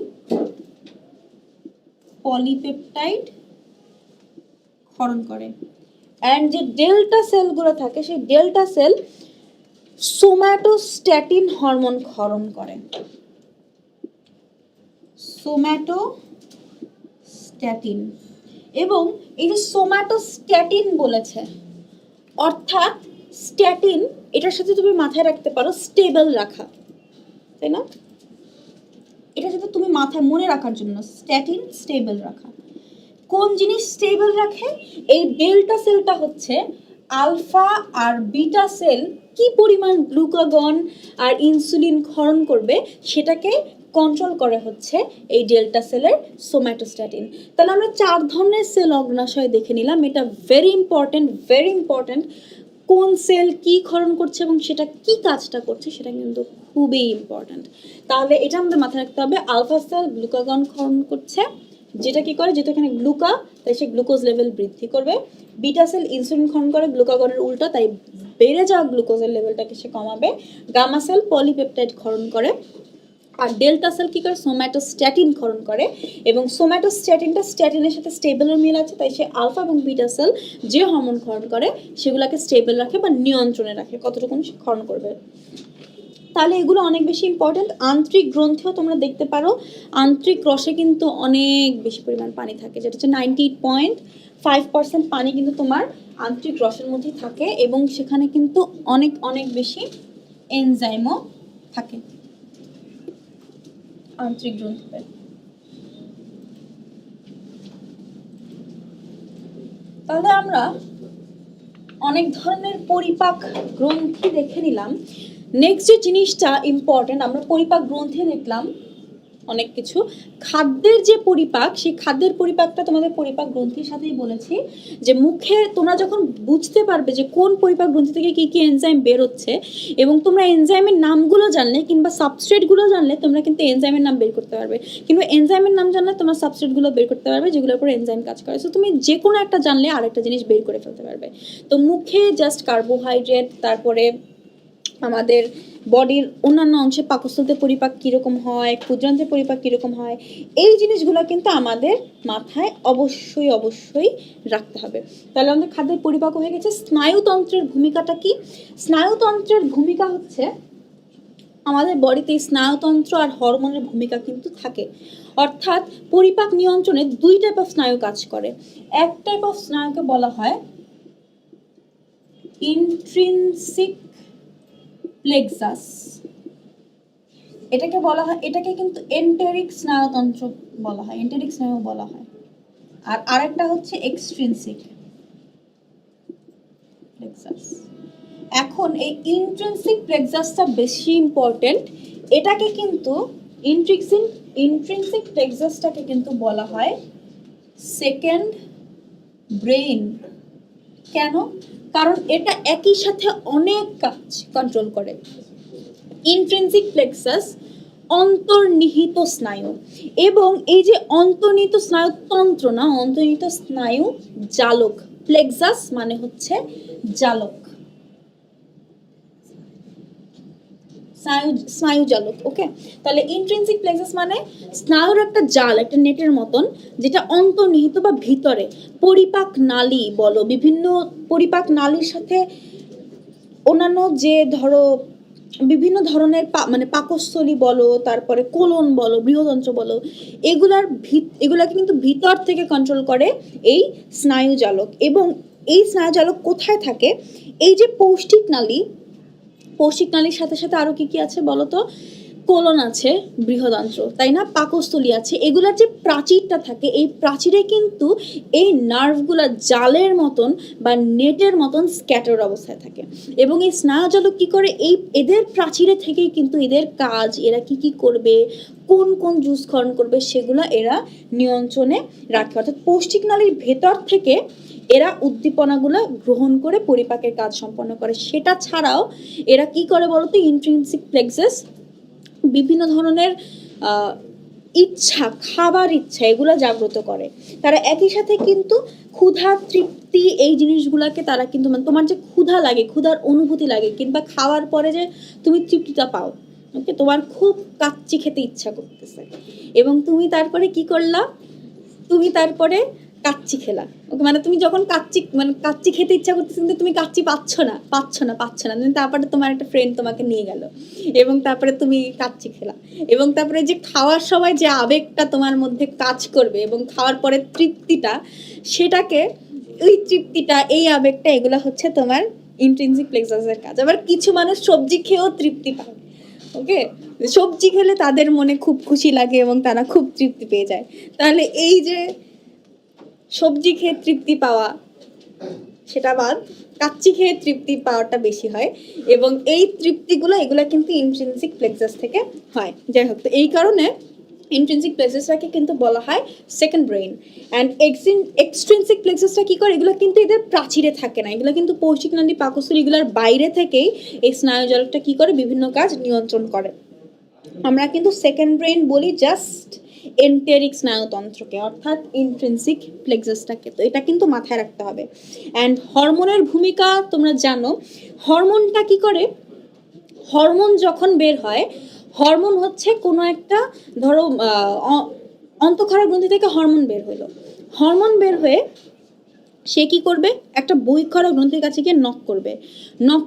Speaker 1: পলিপেপটাইড ক্ষরণ করে। অ্যান্ড যে ডেল্টা সেলগুলো থাকে, সেই ডেল্টা সেল সোম্যাটোস্ট্যাটিন হরমোন ক্ষরণ করে। সোম্যাটোস্ট্যাটিন। এবং এই যে সোম্যাটোস্ট্যাটিন বলেছে, অর্থাৎ স্ট্যাটিন, এটার সাথে তুমি মাথায় রাখতে পারো স্টেবল রাখা, তাই না? এটার সাথে তুমি মাথায় মনে রাখার জন্য স্ট্যাটিন স্টেবল রাখা। কোন জিনিস স্টেবল রাখে? এই ডেল্টা সেলটা হচ্ছে আলফা আর বিটা সেল কি পরিমাণ গ্লুকাগন আর ইনসুলিন ক্ষরণ করবে সেটাকে কন্ট্রোল করে হচ্ছে এই ডেল্টা সেলের সোম্যাটোস্ট্যাটিন। তাহলে আমরা 4 ধরনের সেল অগ্ন্যাশয় দেখে নিলাম। এটা ভেরি ইম্পর্টেন্ট। কোন সেল কি ক্ষরণ করছে এবং সেটা কি কাজটা করছে সেটা কিন্তু খুবই ইম্পর্টেন্ট। তাহলে এটা আমাদের মাথায় রাখতে হবে, আলফা সেল গ্লুকাগন ক্ষরণ করছে, যেটা কি করে? যেহেতু এখানে গ্লুকা, তাই সে গ্লুকোজ লেভেল বৃদ্ধি করবে। বিটা সেল ইনসুলিন ক্ষরণ করে, গ্লুকাগনের উল্টা, তাই বেড়ে যাওয়া গ্লুকোজের লেভেলটাকে সে কমাবে। গামা সেল পলিপেপটাইড ক্ষরণ করে। আর ডেল্টা সেল কি করে? সোম্যাটোস্ট্যাটিন ক্ষরণ করে। এবং সোম্যাটোস্ট্যাটিনটা স্ট্যাটিনের সাথে স্টেবলের মিল আছে, তাই সে আলফা এবং বিটা সেল যে হরমোন ক্ষরণ করে সেগুলোকে স্টেবল রাখে বা নিয়ন্ত্রণে রাখে, কতটুকু সে ক্ষরণ করবে। তাহলে এগুলো অনেক বেশি ইম্পর্টেন্ট। আন্ত্রিক গ্রন্থিও তোমরা দেখতে পারো, আন্ত্রিক রসে কিন্তু অনেক বেশি পরিমাণ পানি থাকে, যেটা হচ্ছে 98.5% পানি কিন্তু তোমার আন্ত্রিক রসের মধ্যেই থাকে, এবং সেখানে কিন্তু অনেক বেশি এনজাইমও থাকে আন্ত্রিক গ্রন্থিতে। তাহলে আমরা অনেক ধরনের পরিপাক গ্রন্থি দেখে নিলাম। নেক্সট যে জিনিসটা ইম্পর্টেন্ট, আমরা পরিপাক গ্রন্থি দেখলাম অনেক কিছু। খাদ্যের যে পরিপাক, সেই খাদ্যের পরিপাকটা তোমাদের পরিপাক গ্রন্থির সাথেই বলেছি, যে মুখে তোমরা যখন বুঝতে পারবে যে কোন পরিপাক গ্রন্থি থেকে কি কি এনজাইম বের হচ্ছে, এবং তোমরা এনজাইমের নামগুলো জানলে কিংবা সাবস্ট্রেটগুলো জানলে তোমরা কিন্তু এনজাইমের নাম বের করতে পারবে, কিন্তু এনজাইমের নাম জানলে তোমরা সাবস্ট্রেটগুলো বের করতে পারবে যেগুলোর উপর এনজাইম কাজ করে। সো তুমি যে কোনো একটা জানলে আরেকটা জিনিস বের করে ফেলতে পারবে। তো মুখে জাস্ট কার্বোহাইড্রেট, তারপরে আমাদের বডির অন্যান্য অংশে পাকস্থলীতে পরিপাক কীরকম হয়, ক্ষুদ্রান্ত্রের পরিপাক কীরকম হয়, এই জিনিসগুলো কিন্তু আমাদের মাথায় অবশ্যই রাখতে হবে। তাহলে আমাদের খাদ্যের পরিপাক হয়ে গেছে। স্নায়ুতন্ত্রের ভূমিকাটা কি? স্নায়ুতন্ত্রের ভূমিকা হচ্ছে, আমাদের বডিতে স্নায়ুতন্ত্র আর হরমোনের ভূমিকা কিন্তু থাকে। অর্থাৎ পরিপাক নিয়ন্ত্রণে 2 টাইপ অফ স্নায়ু কাজ করে। এক টাইপ অফ স্নায়ুকে বলা হয় ইন্ট্রিনসিক প্লেক্সাস, এটাকে বলা হয়, এটাকে কিন্তু এন্টেরিক স্নায়ুতন্ত্র বলা হয়, এন্টেরিক স্নায়ু বলা হয়। আর আরেকটা হচ্ছে এক্সট্রিনসিক প্লেক্সাস। এখন এই ইন্ট্রিনসিক প্লেক্সাসটা বেশি ইম্পর্টেন্ট। এটাকে কিন্তু ইন্ট্রিনসিক প্লেক্সাসটাকে কিন্তু বলা হয় সেকেন্ড ব্রেইন। কেন? কারণ এটা একই সাথে অনেক কাজ কন্ট্রোল করে। ইন্ট্রিনসিক প্লেক্সাস অন্তর্নিহিত স্নায়ু, এবং এই যে অন্তর্নিহিত স্নায়ুতন্ত্র না, অন্তর্নিহিত স্নায়ু জালক। প্লেক্সাস মানে হচ্ছে জালক। স্নায়ুজালক। ওকে, তাহলে ইন্ট্রিনসিক প্লেক্সাস মানে স্নায়ুর একটা জাল, একটা নেটের মতন, যেটা অন্তর্নিহিত বা ভিতরে পরিপাক নালী বলো, বিভিন্ন পরিপাক নালীর সাথে অন্যান্য যে ধরো বিভিন্ন ধরনের মানে পাকস্থলী বলো, তারপরে কোলন বলো, বৃহদন্ত্র বলো, এগুলাকে কিন্তু ভিতর থেকে কন্ট্রোল করে এই স্নায়ুজালক। এবং এই স্নায়ুজালক কোথায় থাকে? এই যে পৌষ্টিক নালীর সাথে সাথে আরো কি কি আছে বলো তো? কোলন আছে, বৃহদান্ত্র, তাই না, পাকস্থলী আছে। এগুলার যে প্রাচীরটা থাকে, এই প্রাচীরে কিন্তু এই নার্ভগুলা জালের মতন বা নেটের মতন স্ক্যাটার অবস্থায় থাকে। এবং এই স্নায়ুজালক কি করে? এদের প্রাচীরে থেকেই কিন্তু এদের কাজ, এরা কি কি করবে, কোন কোন জুস ক্ষরণ করবে, সেগুলো এরা নিয়ন্ত্রণে রাখে। অর্থাৎ পৌষ্টিক নালীর ভেতর থেকে এরা উদ্দীপনাগুলো গ্রহণ করে পরিপাকের কাজ সম্পন্ন করে। সেটা ছাড়াও এরা কি করে বলতো? ইন্ট্রিনসিক প্লেক্সাস বিভিন্ন ধরনের ইচ্ছা, খাবার ইচ্ছা, এগুলো জাগ্রত করে। তারা একই সাথে কিন্তু ক্ষুধা, তৃপ্তি, এই জিনিসগুলোকে তারা কিন্তু, মানে তোমার যে ক্ষুধা লাগে, ক্ষুধার অনুভূতি লাগে, কিংবা খাওয়ার পরে যে তুমি তৃপ্তিটা পাও, ওকে, তোমার খুব কাচ্চি খেতে ইচ্ছা করতেছে, এবং তুমি তারপরে কি করলা? তুমি তারপরে কাচ্চি খেলা। ওকে, মানে তুমি যখন কাচ্চি খেতে ইচ্ছা করতেছে, কিন্তু তুমি কাচ্চি পাচ্ছ না। তারপরে তোমার একটা ফ্রেন্ড তোমাকে নিয়ে গেল, এবং তারপরে তুমি কাচ্চি খেলা, এবং তারপরে যে খাওয়ার সময় যে আবেগটা তোমার মধ্যে কাজ করবে, এবং খাওয়ার পরে তৃপ্তিটা, সেটাকে, ওই তৃপ্তিটা, এই আবেগটা, এগুলো হচ্ছে তোমার ইন্ট্রিনসিক প্লেক্সাসের কাজ। আবার কিছু মানুষ সবজি খেয়েও তৃপ্তি পায়। ওকে, সবজি খেলে তাদের মনে খুব খুশি লাগে এবং তারা খুব তৃপ্তি পেয়ে যায়। তাহলে এই যে সবজি খেয়ে তৃপ্তি পাওয়া, সেটা বাদ, কাচ্চি খেয়ে তৃপ্তি পাওয়াটা বেশি হয়, এবং এই তৃপ্তিগুলো, এগুলো কিন্তু ইন্ট্রিনসিক প্লেক্সাস থেকে হয়। যাই হোক, তো এই কারণে ইন্ট্রিনসিক প্লেক্সাসটাকে কিন্তু বলা হয় সেকেন্ড ব্রেইন। অ্যান্ড এক্সট্রিনসিক প্লেক্সাসটা কি করে? এগুলো কিন্তু এদের প্রাচীরে থাকে না, এগুলো কিন্তু পৌষ্টিক নালী, পাকস্থলী, এগুলোর বাইরে থেকেই এই স্নায়ুজালকটা কি করে? বিভিন্ন কাজ নিয়ন্ত্রণ করে। আমরা কিন্তু সেকেন্ড ব্রেইন বলি জাস্ট এন্টেরিক স্নায়ুতন্ত্রকে, অর্থাৎ ইন্ট্রিনসিক প্লেক্সাসটাকে। তো এটা কিন্তু মাথায় রাখতে হবে। অ্যান্ড হরমোনের ভূমিকা তোমরা জানো। হরমোনটা কি করে? হরমোন যখন বের হয়, হরমোন হচ্ছে কোনো একটা, ধরো অন্তঃক্ষরা গ্রন্থি থেকে হরমোন বের হলো, হরমোন বের হয়ে সে কি করবে? একটা বহিঃক্ষরা গ্রন্থির কাছে গিয়ে নক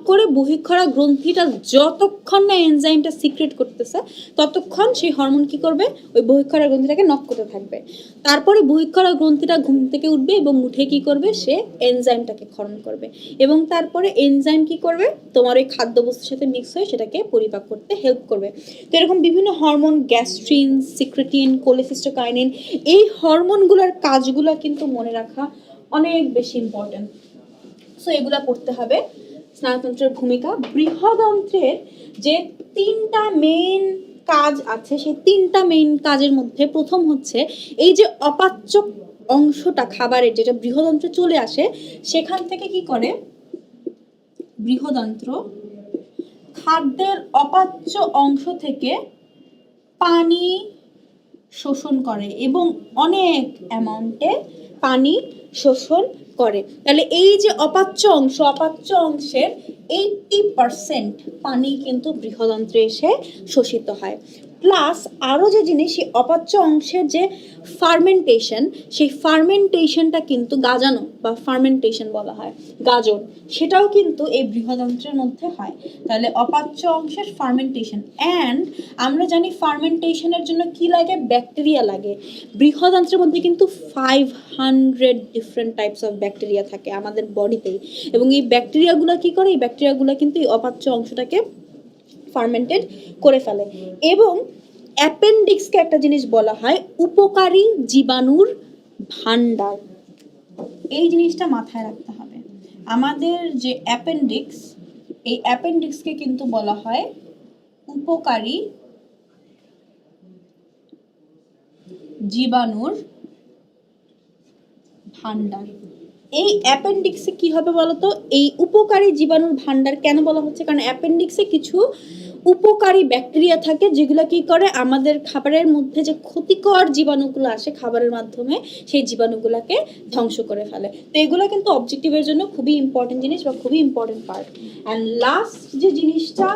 Speaker 1: করে বহিঃক্ষরা গ্রন্থিটা যতক্ষণ না এনজাইমটা সিক্রেট করতেছে, ততক্ষণ সেই হরমোন কি করবে? ওই বহিঃক্ষরা গ্রন্থিটাকে নক করতে থাকবে। তারপরে বহিঃক্ষরা গ্রন্থিটা ঘুম থেকে উঠবে এবং উঠে কি করবে? সে এনজাইমটাকে ক্ষরণ করবে, এবং তারপরে এনজাইম কি করবে? তোমার ওই খাদ্যবস্তুর সাথে মিক্স হয়ে সেটাকে পরিপাক করতে হেল্প করবে। তো এরকম বিভিন্ন হরমোন, গ্যাস্ট্রিন, সিক্রেটিন, কোলেসিস্টোকাইনিন, এই হরমোনগুলোর কাজগুলো কিন্তু মনে রাখা অনেক বেশি ইম্পর্টেন্ট। সো এগুলা পড়তে হবে। স্নায়ুতন্ত্রের ভূমিকা, বৃহদন্ত্রের যে তিনটা মেইন কাজ আছে, সেই তিনটা মেইন কাজের মধ্যে প্রথম হচ্ছে এই যে অপাচ্য অংশটা খাবারের, যেটা বৃহদন্ত্রে চলে আসে, সেখান থেকে কি করে? বৃহদন্ত্র খাদ্যের অপাচ্য অংশ থেকে পানি শোষণ করে, এবং অনেক অ্যামাউন্টে পানি শোষণ করে। তাহলে এই যে অপাচ্য অংশের 80% পানি কিন্তু বৃহদন্ত্রে এসে শোষিত হয়। প্লাস আরও যে জিনিস, সেই অপাচ্য অংশের যে ফার্মেন্টেশন, সেই ফার্মেন্টেশনটা কিন্তু গাজানো বা ফার্মেন্টেশন বলা হয়, গাজন, সেটাও কিন্তু এই বৃহদন্ত্রের মধ্যে হয়। তাহলে অপাচ্য অংশের ফার্মেন্টেশন। অ্যান্ড আমরা জানি ফার্মেন্টেশনের জন্য কি লাগে? ব্যাকটেরিয়া লাগে। বৃহদন্ত্রের মধ্যে কিন্তু 500 ডিফারেন্ট টাইপস অফ ব্যাকটেরিয়া থাকে আমাদের বডিতেই, এবং এই ব্যাকটেরিয়াগুলো কি করে? এই ব্যাকটেরিয়াগুলো কিন্তু এই অপাচ্য অংশটাকে ফার্মেন্টেড করে ফেলে। এবং অ্যাপেন্ডিক্সকে একটা জিনিস বলা হয় উপকারী জীবাণুর ভান্ডার। এই জিনিসটা মাথায় রাখতে হবে। আমাদের যে অ্যাপেন্ডিক্স, এই অ্যাপেন্ডিক্সকে কিন্তু বলা হয় উপকারী জীবাণুর ভান্ডার। এই অ্যাপেন্ডিক্সে কি হবে বলতো? এই উপকারী জীবাণুর ভান্ডার কেন বলা হচ্ছে? কারণ অ্যাপেন্ডিক্সে কিছু উপকারী ব্যাকটেরিয়া থাকে, যেগুলো কি করে? আমাদের খাবারের মধ্যে যে ক্ষতিকর জীবাণুগুলো আসে খাবারের মাধ্যমে, সেই জীবাণুগুলোকে ধ্বংস করে ফেলে। তো এগুলো কিন্তু অবজেক্টিভের জন্য খুবই ইম্পর্টেন্ট জিনিস বা খুবই ইম্পর্টেন্ট পার্ট। অ্যান্ড লাস্ট যে জিনিসটা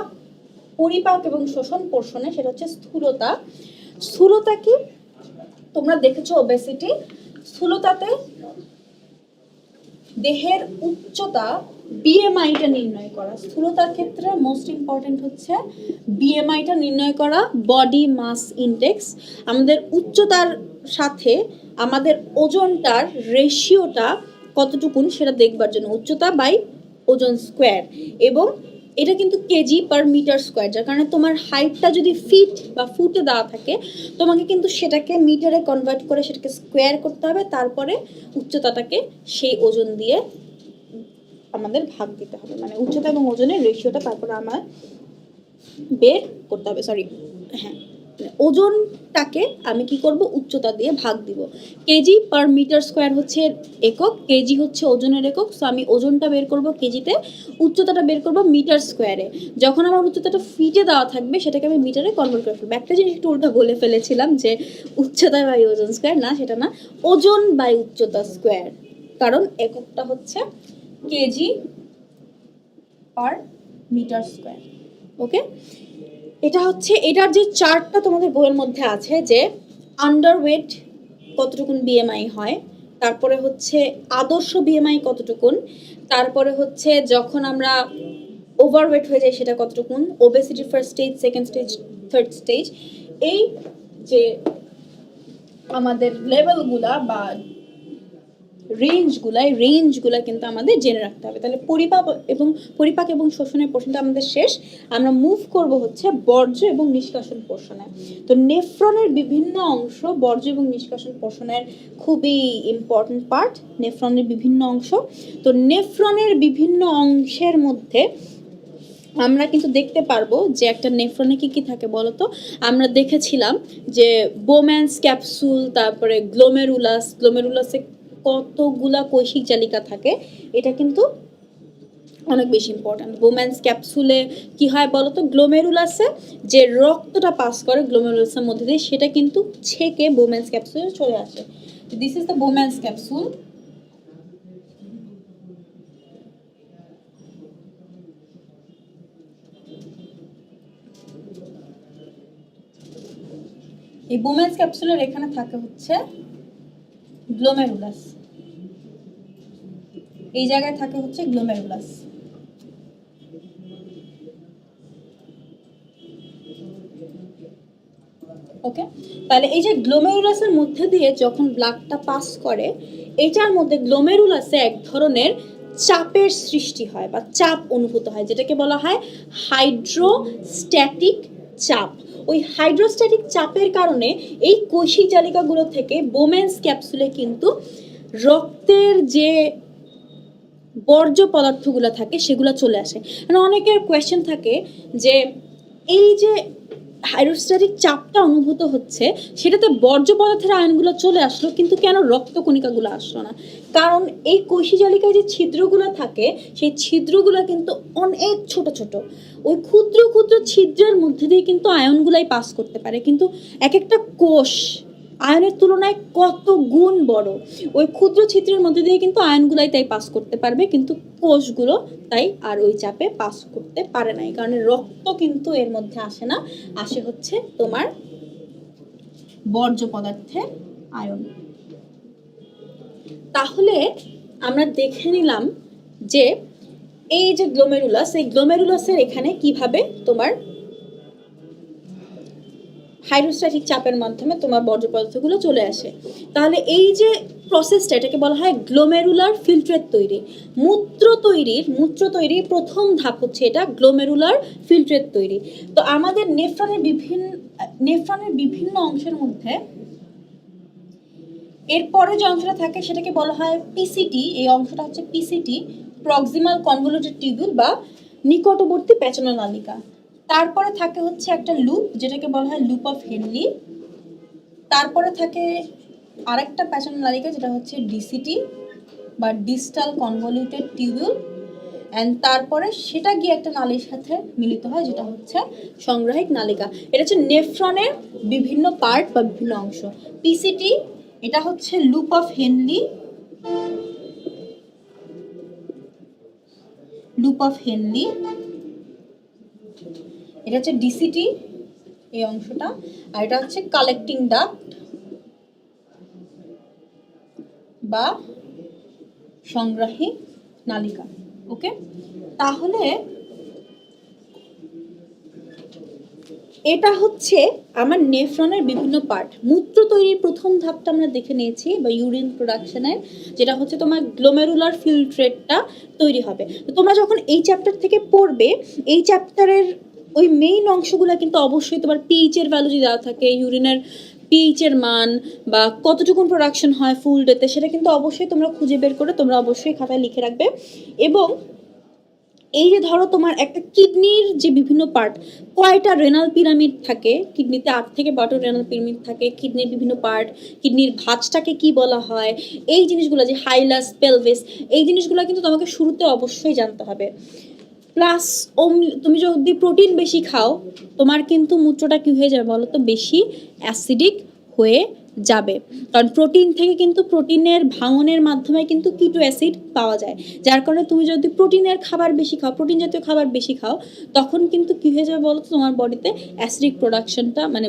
Speaker 1: পরিপাক এবং শোষণ পোর্শনে, সেটা হচ্ছে স্থূলতা। স্থূলতা কি তোমরা দেখেছো ওবেসিটি। স্থূলতাতে দেহের উচ্চতা বিএমআইটা নির্ণয় করা। স্থূলতার ক্ষেত্রে মোস্ট ইম্পর্টেন্ট হচ্ছে বিএমআইটা নির্ণয় করা, বডি মাস ইনডেক্স। আমাদের উচ্চতার সাথে আমাদের ওজনটার রেশিওটা কতটুকুন সেটা দেখবার জন্য উচ্চতা বাই ওজন স্কোয়ার, এবং এটা কিন্তু কেজি পার মিটার স্কোয়ার, যার কারণে তোমার হাইটটা যদি ফিট বা ফুটে দেওয়া থাকে তোমাকে কিন্তু সেটাকে মিটারে কনভার্ট করে সেটাকে স্কোয়ার করতে হবে, তারপরে উচ্চতাটাকে সেই ওজন দিয়ে আমাদের ভাগ দিতে হবে, মানে উচ্চতা এবং ওজনের রেশিওটা তারপরে আমার বের করতে হবে। সরি, হ্যাঁ, ওজনটাকে আমি কি করব, উচ্চতা দিয়ে ভাগ দিব। কেজি পার মিটার স্কোয়ার হচ্ছে একক, কেজি হচ্ছে ওজনের একক। সো আমি ওজনটা বের করব কেজিতে, উচ্চতাটা বের করব মিটার স্কোয়ারে। যখন আমার উচ্চতাটা ফিটে দেওয়া থাকবে সেটাকে আমি মিটারে কনভার্ট করে ফেলবো। একটা জিনিস একটু উল্টা বলে ফেলেছিলাম যে উচ্চতা বাই ওজন স্কোয়ার, না সেটা না, ওজন বাই উচ্চতা স্কোয়ার, কারণ এককটা হচ্ছে কেজি পার মিটার স্কোয়ার। ওকে, এটা হচ্ছে, এটার যে চার্টটা তোমাদের বইয়ের মধ্যে আছে যে আন্ডারওয়েট কতটুকুন বিএমআই হয়, তারপরে হচ্ছে আদর্শ বিএমআই কতটুকুন, তারপরে হচ্ছে যখন আমরা ওভারওয়েট হয়ে যাই সেটা কতটুকুন, obesity first stage, second stage, third stage, এই যে আমাদের লেভেলগুলা বা রেঞ্জগুলা কিন্তু আমাদের জেনে রাখতে হবে। তাহলে পরিপাক এবং শোষণের পোর্শনটা আমাদের শেষ। আমরা মুভ করব হচ্ছে বর্জ্য এবং নিষ্কাশন পোর্শনে। তো নেফ্রনের বিভিন্ন অংশ বর্জ্য এবং নিষ্কাশন পোর্শনের খুবই ইম্পর্টেন্ট পার্ট, নেফ্রনের বিভিন্ন অংশ। তো নেফ্রনের বিভিন্ন অংশের মধ্যে আমরা কিন্তু দেখতে পারবো যে একটা নেফ্রনে কি কি থাকে বলতো। আমরা দেখেছিলাম যে বোম্যান্স ক্যাপসুল, তারপরে গ্লোমেরুলাসে কতগুলা কৈশিক জালিকা থাকে, এটা কিন্তু অনেক বেশি ইম্পর্ট্যান্ট। বোম্যান্স ক্যাপসুলে কি হয় বলতো, গ্লোমেরুলাসে যে রক্তটা পাস করে গ্লোমেরুলাসের মধ্যে দিয়ে সেটা কিন্তু ছেকে বোম্যান্স ক্যাপসুলে চলে আসে। This is the Bowman's capsule. এই বোম্যান্স ক্যাপসুলের এখানে থাকে হচ্ছে গ্লোমেরুলাস, এই জায়গায় থাকে হচ্ছে গ্লোমেরুলাস। ওকে, তাহলে এই যে গ্লোমেরুলাসের মধ্যে দিয়ে যখন ব্লাডটা পাস করে, এটার মধ্যে গ্লোমেরুলাসে এক ধরনের চাপের সৃষ্টি হয় বা চাপ অনুভূত হয়, যেটাকে বলা হয় হাইড্রোস্ট্যাটিক চাপ। ওই হাইড্রোস্ট্যাটিক চাপের কারণে এই কৈশিক জালিকাগুলো থেকে বোম্যান্স ক্যাপসুলে কিন্তু রক্তের যে বর্জ্য পদার্থগুলো থাকে সেগুলো চলে আসে। মানে অনেকের কোয়েশ্চেন থাকে যে এই যে হাইড্রোস্ট্যাটিক চাপটা অনুভূত হচ্ছে সেটাতে বর্জ্য পদার্থের আয়নগুলো চলে আসলো, কিন্তু কেন রক্তকণিকাগুলো আসলো না? কারণ এই কৈশিক জালিকায় যে ছিদ্রগুলো থাকে সেই ছিদ্রগুলো কিন্তু অনেক ছোট ছোট, ওই ক্ষুদ্র ক্ষুদ্র ছিদ্রের মধ্যে দিয়ে কিন্তু আয়নগুলাই পাস করতে পারে, কিন্তু এক একটা কোষ আয়নের তুলনায় কত গুণ বড়, ওই ক্ষুদ্র ছিদ্রের মধ্যে দিয়ে কিন্তু আয়নগুলাই তাই পাস করতে পারবে, কিন্তু কোষগুলো তাই আর ওই চাপে পাস করতে পারে না। এই কারণে রক্ত কিন্তু এর মধ্যে আসে না, আসে হচ্ছে তোমার বর্জ্য পদার্থের আয়ন। তাহলে আমরা দেখে নিলাম যে এই যে গ্লোমেরুলাস, এই গ্লোমেরুলাসের এখানে কিভাবে তোমার হাইড্রোস্ট্যাটিক চাপের মাধ্যমে তোমার বর্জ্য পদার্থগুলো চলে আসে। তাহলে এই যে প্রসেসটা, এটাকে বলা হয় গ্লোমেরুলার ফিল্ট্রেট তৈরি। মূত্র তৈরির প্রথম ধাপ হচ্ছে এটা, গ্লোমেরুলার ফিল্ট্রেট তৈরি। তো আমাদের নেফ্রনের বিভিন্ন অংশের মধ্যে এরপরে যে অংশটা থাকে সেটাকে বলা হয় পিসিটি। এই অংশটা হচ্ছে পিসিটি, প্রক্সিমাল কনভলিউটেড টিউবিউল বা নিকটবর্তী পেঁচানো নালিকা। তারপরে থাকে হচ্ছে একটা লুপ, যেটাকে বলা হয় লুপ অফ হেনলি। তারপরে থাকে আরেকটা পেঁচানো নালিকা, যেটা হচ্ছে ডিসিটি বা ডিস্টাল কনভলিউটেড টিউবিউল। অ্যান্ড তারপরে সেটা গিয়ে একটা নালীর সাথে মিলিত হয়, যেটা হচ্ছে সংগ্রাহক নালিকা। এটা হচ্ছে নেফ্রনের বিভিন্ন পার্ট বা বিভিন্ন অংশ। পিসিটি, এটা হচ্ছে লুপ অফ হেনলি, এটা হচ্ছে ডিসিটি এই অংশটা, আর এটা হচ্ছে কালেক্টিং ডাক্ট বা সংগ্রাহী নালিকা। ওকে, তাহলে এটা হচ্ছে আমার নেফ্রনের বিভিন্ন পার্ট। মূত্র তৈরির প্রথম ধাপটা আমরা দেখে নিয়েছি, বা ইউরিন প্রোডাকশনের, যেটা হচ্ছে তোমার গ্লোমেরুলার ফিল্ট্রেটটা তৈরি হবে। তো তোমরা যখন এই চ্যাপ্টার থেকে পড়বে, এই চ্যাপ্টারের ওই মেইন অংশগুলো কিন্তু অবশ্যই তোমার পিএইচ এর ভ্যালু যদি দেওয়া থাকে, ইউরিনের পিএইচ এর মান বা কতটুকুন প্রোডাকশন হয় ফুল ডেতে, সেটা কিন্তু অবশ্যই তোমরা খুঁজে বের করে তোমরা অবশ্যই খাতায় লিখে রাখবে। এবং এই যে ধরো তোমার একটা কিডনির যে বিভিন্ন পার্ট, কয়টা রেনাল পিরামিড থাকে কিডনিতে, 8 থেকে 12টা রেনাল পিরামিড থাকে, কিডনির বিভিন্ন পার্ট, কিডনির ভাঁজটাকে কি বলা হয়, এই জিনিসগুলো যে হাইলাস পেলভিস, এই জিনিসগুলো কিন্তু তোমাকে শুরুতে অবশ্যই জানতে হবে। প্লাস তুমি যদি প্রোটিন বেশি খাও, তোমার কিন্তু মূত্রটা কি হয়ে যাবে বলো তো, বেশি অ্যাসিডিক হয়ে যাবে। কারণ প্রোটিন থেকে কিন্তু প্রোটিনের ভাঙনের মাধ্যমে কিন্তু কিটো অ্যাসিড পাওয়া যায়, যার কারণে তুমি যদি প্রোটিনের খাবার বেশি খাও, প্রোটিন জাতীয় খাবার বেশি খাও, তখন কিন্তু কি হয়ে যাবে বলো তো, তোমার বডিতে অ্যাসিডিক প্রোডাকশনটা, মানে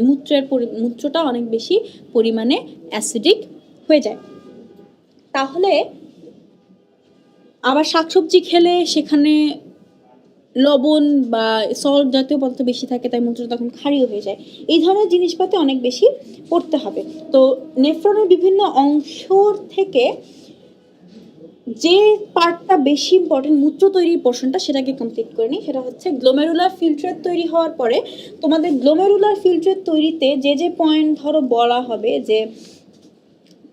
Speaker 1: মূত্রটা অনেক বেশি পরিমাণে অ্যাসিডিক হয়ে যায়। তাহলে আবার শাকসবজি খেলে সেখানে লবণ বা সল্ট জাতীয় পদার্থ বেশি থাকে, তাই মূত্রটা তখন ক্ষারীয় হয়ে যায়। এই ধরনের জিনিসপাতি অনেক বেশি পড়তে হবে। তো নেফ্রনের বিভিন্ন অংশর থেকে যে পার্টটা বেশি ইম্পর্টেন্ট, মূত্র তৈরির পোর্শনটা, সেটাকে কমপ্লিট করে নিই। সেটা হচ্ছে গ্লোমেরুলার ফিল্ট্রেট তৈরি হওয়ার পরে তোমাদের গ্লোমেরুলার ফিল্ট্রেট তৈরিতে যে পয়েন্ট ধরো বলা হবে যে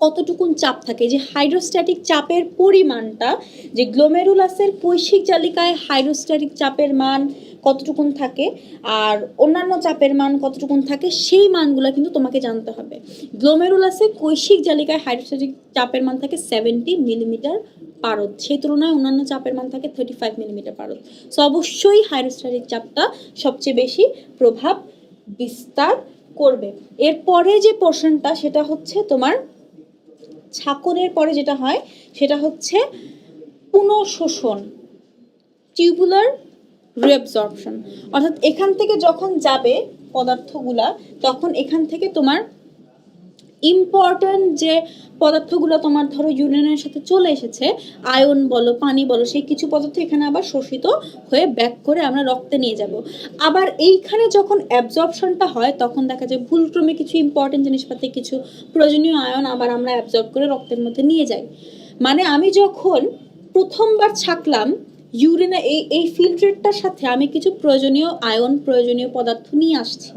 Speaker 1: কতটুকুন চাপ থাকে, যে হাইড্রোস্ট্যাটিক চাপের পরিমাণটা, যে গ্লোমেরুলাসের কৈশিক জালিকায় হাইড্রোস্ট্যাটিক চাপের মান কতটুকুন থাকে আর অন্যান্য চাপের মান কতটুকুন থাকে, সেই মানগুলো কিন্তু তোমাকে জানতে হবে। গ্লোমেরুলাসের কৈশিক জালিকায় হাইড্রোস্ট্যাটিক চাপের মান থাকে 70 মিলিমিটার পারদ, সেই তুলনায় অন্যান্য চাপের মান থাকে 35 মিলিমিটার পারদ। সো অবশ্যই হাইড্রোস্ট্যাটিক চাপটা সবচেয়ে বেশি প্রভাব বিস্তার করবে। এরপরে যে পোর্শনটা, সেটা হচ্ছে তোমার ছাকনের পরে যেটা হয় সেটা হচ্ছে পুনঃশোষণ, টিউবুলার রিঅ্যাবজর্পশন। অর্থাৎ এখান থেকে যখন যাবে পদার্থগুলা, তখন এখান থেকে তোমার ইম্পর্টেন্ট যে পদার্থগুলো তোমার ধরো ইউরিনের সাথে চলে এসেছে, আয়ন বলো পানি বলো, সেই কিছু পদার্থ এখানে আবার শোষিত হয়ে ব্যাক করে আমরা রক্তে নিয়ে যাব। আবার এইখানে যখন অ্যাবজর্পশনটা হয়, তখন দেখা যায় ভুলক্রমে কিছু ইম্পর্টেন্ট জিনিসপাতি, কিছু প্রয়োজনীয় আয়ন আবার আমরা অ্যাবজর্ব করে রক্তের মধ্যে নিয়ে যাই। মানে আমি যখন প্রথমবার ছাকলাম ইউরিনে, এই ফিল্ট্রেটটার সাথে আমি কিছু প্রয়োজনীয় আয়ন, প্রয়োজনীয় পদার্থ নিয়ে আসছি,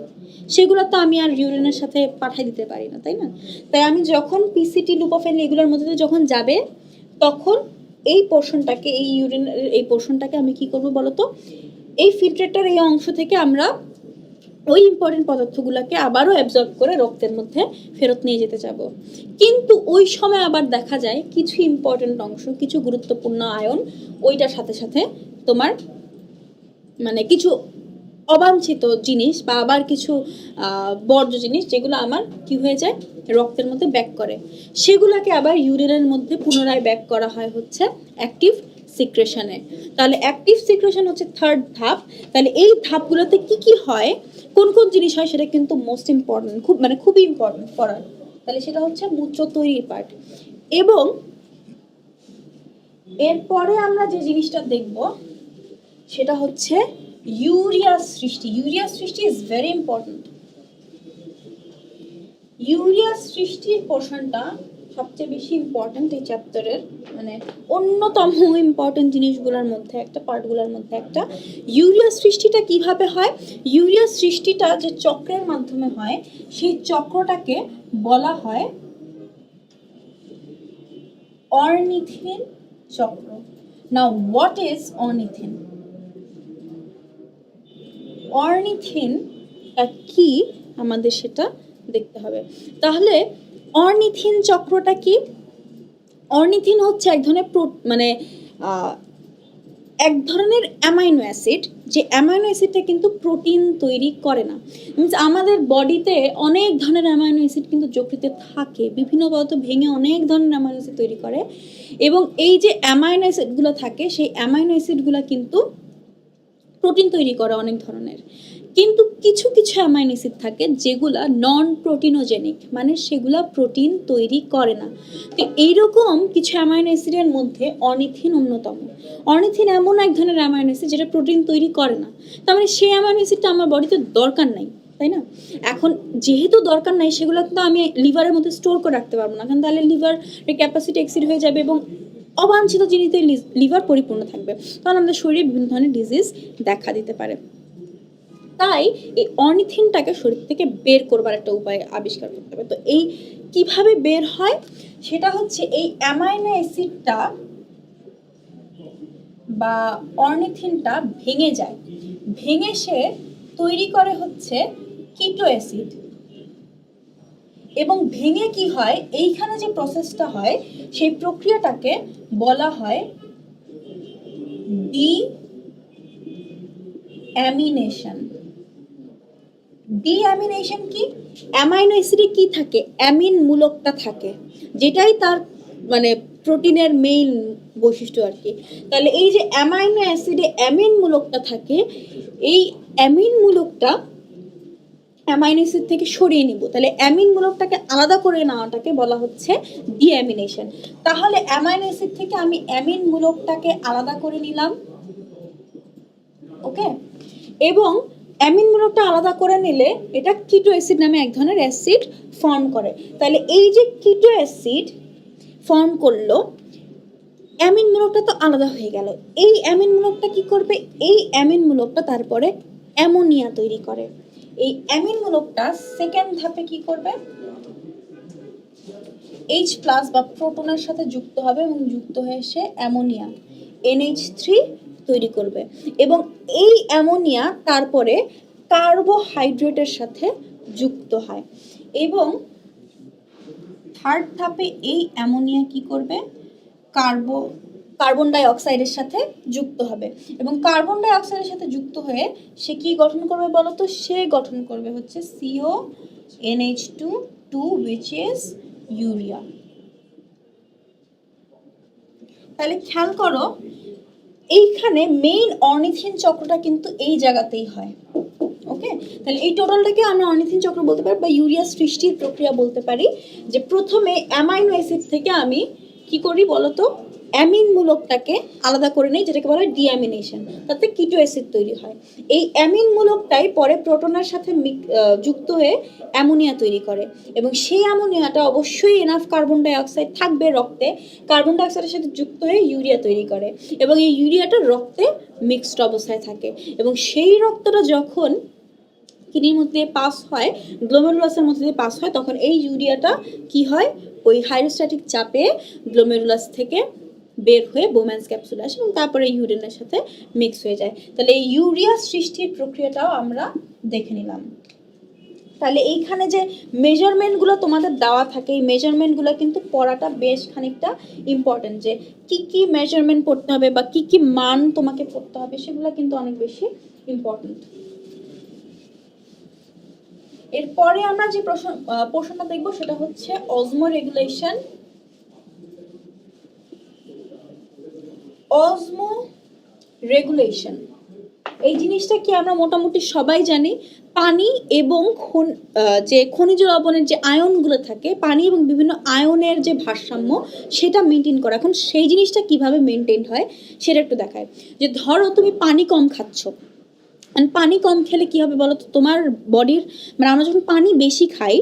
Speaker 1: সেগুলো তো আমি আর ইউরিনের সাথে পাঠিয়ে দিতে পারি না, তাই না? তাই আমি যখন পিসিটি, লুপোফেন এগুলোর মধ্যে দিয়ে যখন যাবে, তখন এই পোর্শনটাকে, এই ইউরিনের এই পোর্শনটাকে আমি কি করব বলো তো, এই ফিল্ট্রেটটার এই অংশ থেকে আমরা ওই ইম্পর্টেন্ট পদার্থগুলোকে আবারও অ্যাবজর্ব করে রক্তের মধ্যে ফেরত নিয়ে যেতে যাব। কিন্তু ওই সময় আবার দেখা যায় কিছু ইম্পর্টেন্ট অংশ, কিছু গুরুত্বপূর্ণ আয়ন ওইটার সাথে সাথে তোমার মানে কিছু অবাঞ্ছিত জিনিস বা আবার কিছু বর্জ্য জিনিস, যেগুলো আমার কি হয়ে যায় রক্তের মধ্যে ব্যাক করে, সেগুলোকে আবার ইউরিনের মধ্যে পুনরায় ব্যাক করা হয় হচ্ছে অ্যাক্টিভ সিক্রেশনে। তাহলে অ্যাক্টিভ সিক্রেশন হচ্ছে থার্ড ধাপ। তাহলে এই ধাপগুলোতে কি কি হয়, কোন কোন জিনিস হয়, সেটা কিন্তু মোস্ট ইম্পর্টেন্ট, খুবই ইম্পর্টেন্ট পড়ার। তাহলে সেটা হচ্ছে মূত্র তৈরির পার্ট। এবং এরপরে আমরা যে জিনিসটা দেখব সেটা হচ্ছে ইউরিয়া সৃষ্টি। ইউরিয়া সৃষ্টি ইজ ভেরি ইম্পর্টেন্ট। ইউরিয়া সৃষ্টির পোর্শনটা সবচেয়ে বেশি ইম্পর্টেন্ট এই চ্যাপ্টারের, মানে অন্যতম ইম্পর্টেন্ট জিনিসগুলোর মধ্যে একটা, পার্টগুলোর মধ্যে একটা। ইউরিয়া সৃষ্টিটা কিভাবে হয়? ইউরিয়া সৃষ্টিটা যে চক্রের মাধ্যমে হয়, সেই চক্রটাকে বলা হয় অর্নিথিন চক্র। Now what is ornithine? অর্নিথিনটা কি আমাদের সেটা দেখতে হবে। তাহলে অর্নিথিন চক্রটা কি? অর্নিথিন হচ্ছে এক ধরনের এক ধরনের অ্যামাইনো অ্যাসিড, যে অ্যামাইনো অ্যাসিডটা কিন্তু প্রোটিন তৈরি করে না। মিনস আমাদের বডিতে অনেক ধরনের অ্যামাইনো অ্যাসিড কিন্তু যকৃতে থাকে, বিভিন্ন পদার্থ ভেঙে অনেক ধরনের অ্যামাইনো অ্যাসিড তৈরি করে। এবং এই যে অ্যামাইনো অ্যাসিডগুলো থাকে, সেই অ্যামাইনো অ্যাসিডগুলো কিন্তু প্রোটিন তৈরি করে অনেক ধরনের, কিন্তু কিছু কিছু অ্যামাইনো অ্যাসিড থাকে যেগুলা নন প্রোটিনোজেনিক, মানে সেগুলা প্রোটিন তৈরি করে না। তো এইরকম কিছু অ্যামাইনো অ্যাসিডের মধ্যে অর্নিথিন অন্যতম। অর্নিথিন এমন এক ধরনের অ্যামাইনো অ্যাসিড যেটা প্রোটিন তৈরি করে না, তার মানে সেই অ্যামাইনো অ্যাসিডটা আমার বডিতে দরকার নাই, তাই না? এখন যেহেতু দরকার নাই, সেগুলো তো আমি লিভারের মধ্যে স্টোর করে রাখতে পারবো না, কারণ তাহলে লিভারের ক্যাপাসিটি এক্সিড হয়ে যাবে এবং অবাঞ্ছিত জিনিসে লিভার পরিপূর্ণ থাকবে, তখন আমাদের শরীরে বিভিন্ন ধরনের ডিজিজ দেখা দিতে পারে। তাই এই অর্নিথিনটাকে শরীর থেকে বের করবার একটা উপায় আবিষ্কার করতে হবে। তো এই কিভাবে বের হয় সেটা হচ্ছে, এই অ্যামাইনো অ্যাসিডটা বা অর্নিথিনটা ভেঙে যায়, ভেঙে সে তৈরি করে হচ্ছে কিটো অ্যাসিড। এবং ভেঙে কি হয়, এইখানে যে প্রসেসটা হয় সেই প্রক্রিয়াটাকে বলা হয় ডিঅ্যামিনেশন। ডিঅ্যামিনেশন কি? অ্যামাইনো অ্যাসিডে কি থাকে? অ্যামিন মূলকটা থাকে, যেটাই তার মানে প্রোটিনের মেইন বৈশিষ্ট্য আর কি। তাহলে এই যে অ্যামাইনো অ্যাসিডে অ্যামিন মূলকটা থাকে, এই অ্যামিন মূলকটা অ্যামাইনো অ্যাসিড থেকে সরিয়ে নিব, তাহলে অ্যামিন মূলকটাকে আলাদা করে নেওয়াটাকে বলা হচ্ছে ডিঅ্যামিনেশন। তাহলে অ্যামাইনো অ্যাসিড থেকে আমি অ্যামিন মূলকটাকে আলাদা করে নিলাম, ওকে। এবং অ্যামিন মূলকটা আলাদা করে নিলে এটা কিটো অ্যাসিড নামে এক ধরনের অ্যাসিড ফর্ম করে। তাহলে এই যে কিটো অ্যাসিড ফর্ম করলো, অ্যামিন মূলকটা তো আলাদা হয়ে গেল। এই অ্যামিন মূলকটা কি করবে? এই অ্যামিন মূলকটা তারপরে অ্যামোনিয়া তৈরি করে। এই অ্যামিন মূলকটা সেকেন্ড ধাপে কি করবে? H+ বা প্রোটনের সাথে যুক্ত হবে এবং যুক্ত হয়ে সে অ্যামোনিয়া NH3 তৈরি করবে। এবং এই অ্যামোনিয়া তারপরে কার্বোহাইড্রেটের সাথে যুক্ত হয় এবং থার্ড ধাপে এই অ্যামোনিয়া কি করবে? কার্বন ডাই অক্সাইডের সাথে যুক্ত হবে এবং কার্বন ডাই অক্সাইডের সাথে যুক্ত হয়ে সে কি গঠন করবে বলতো? সে গঠন করবে হচ্ছে CONH2 which is ইউরিয়া। তাহলে খেয়াল করো, এইখানে মেইন অর্নিথিন চক্রটা কিন্তু এই জায়গাতেই হয়, ওকে। তাহলে এই টোটালটাকে আমরা অর্নিথিন চক্র বলতে পারি বা ইউরিয়া সৃষ্টির প্রক্রিয়া বলতে পারি। যে প্রথমে অ্যামাইনো অ্যাসিড থেকে আমি কি করি বলতো? অ্যামিন মূলকটাকে আলাদা করে নেই, যেটাকে বলা হয় ডিঅ্যামিনেশন, তাতে কিটো অ্যাসিড তৈরি হয়। এই অ্যামিন মূলকটাই পরে প্রোটনের সাথে যুক্ত হয়ে অ্যামোনিয়া তৈরি করে এবং সেই অ্যামোনিয়াটা অবশ্যই এনাফ কার্বন ডাই অক্সাইড থাকবে রক্তে, কার্বন ডাই অক্সাইডের সাথে যুক্ত হয়ে ইউরিয়া তৈরি করে এবং এই ইউরিয়াটা রক্তে মিক্সড অবস্থায় থাকে এবং সেই রক্তটা যখন কিডনির মধ্যে পাস হয়, গ্লোমেরুলাসের মধ্যে দিয়ে পাস হয়, তখন এই ইউরিয়াটা কি হয়? ওই হাইড্রোস্ট্যাটিক চাপে গ্লোমেরুলাস থেকে বের হয়ে বোম্যান্স ক্যাপসুলে আসে এবং তারপরে ইউরিনের সাথে মিক্স হয়ে যায়। তাহলে এই ইউরিয়া সৃষ্টির প্রক্রিয়াটাও আমরা দেখে নিলাম। তাহলে এইখানে যে মেজারমেন্টগুলো তোমাদের দেওয়া থাকে, এই মেজারমেন্টগুলো কিন্তু পড়াটা বেশ খানিকটা ইম্পর্টেন্ট, যে কি কি মেজারমেন্ট পড়তে হবে বা কি কি মান তোমাকে পড়তে হবে, সেগুলো কিন্তু অনেক বেশি ইম্পর্টেন্ট। এরপরে আমরা যে প্রশ্নটা দেখব সেটা হচ্ছে অসমো রেগুলেশন। অসমো রেগুলেশন এই জিনিসটা কি আমরা মোটামুটি সবাই জানি। পানি এবং যে খনিজ লবণের যে আয়নগুলো থাকে, পানি এবং বিভিন্ন আয়নের যে ভারসাম্য সেটা মেনটেন করা। এখন সেই জিনিসটা কিভাবে মেনটেন হয় সেটা একটু দেখায়। যে ধরো তুমি পানি কম খাচ্ছ, পানি কম খেলে কি হবে বলো তো? তোমার বডির মানে আমরা যখন পানি বেশি খাই,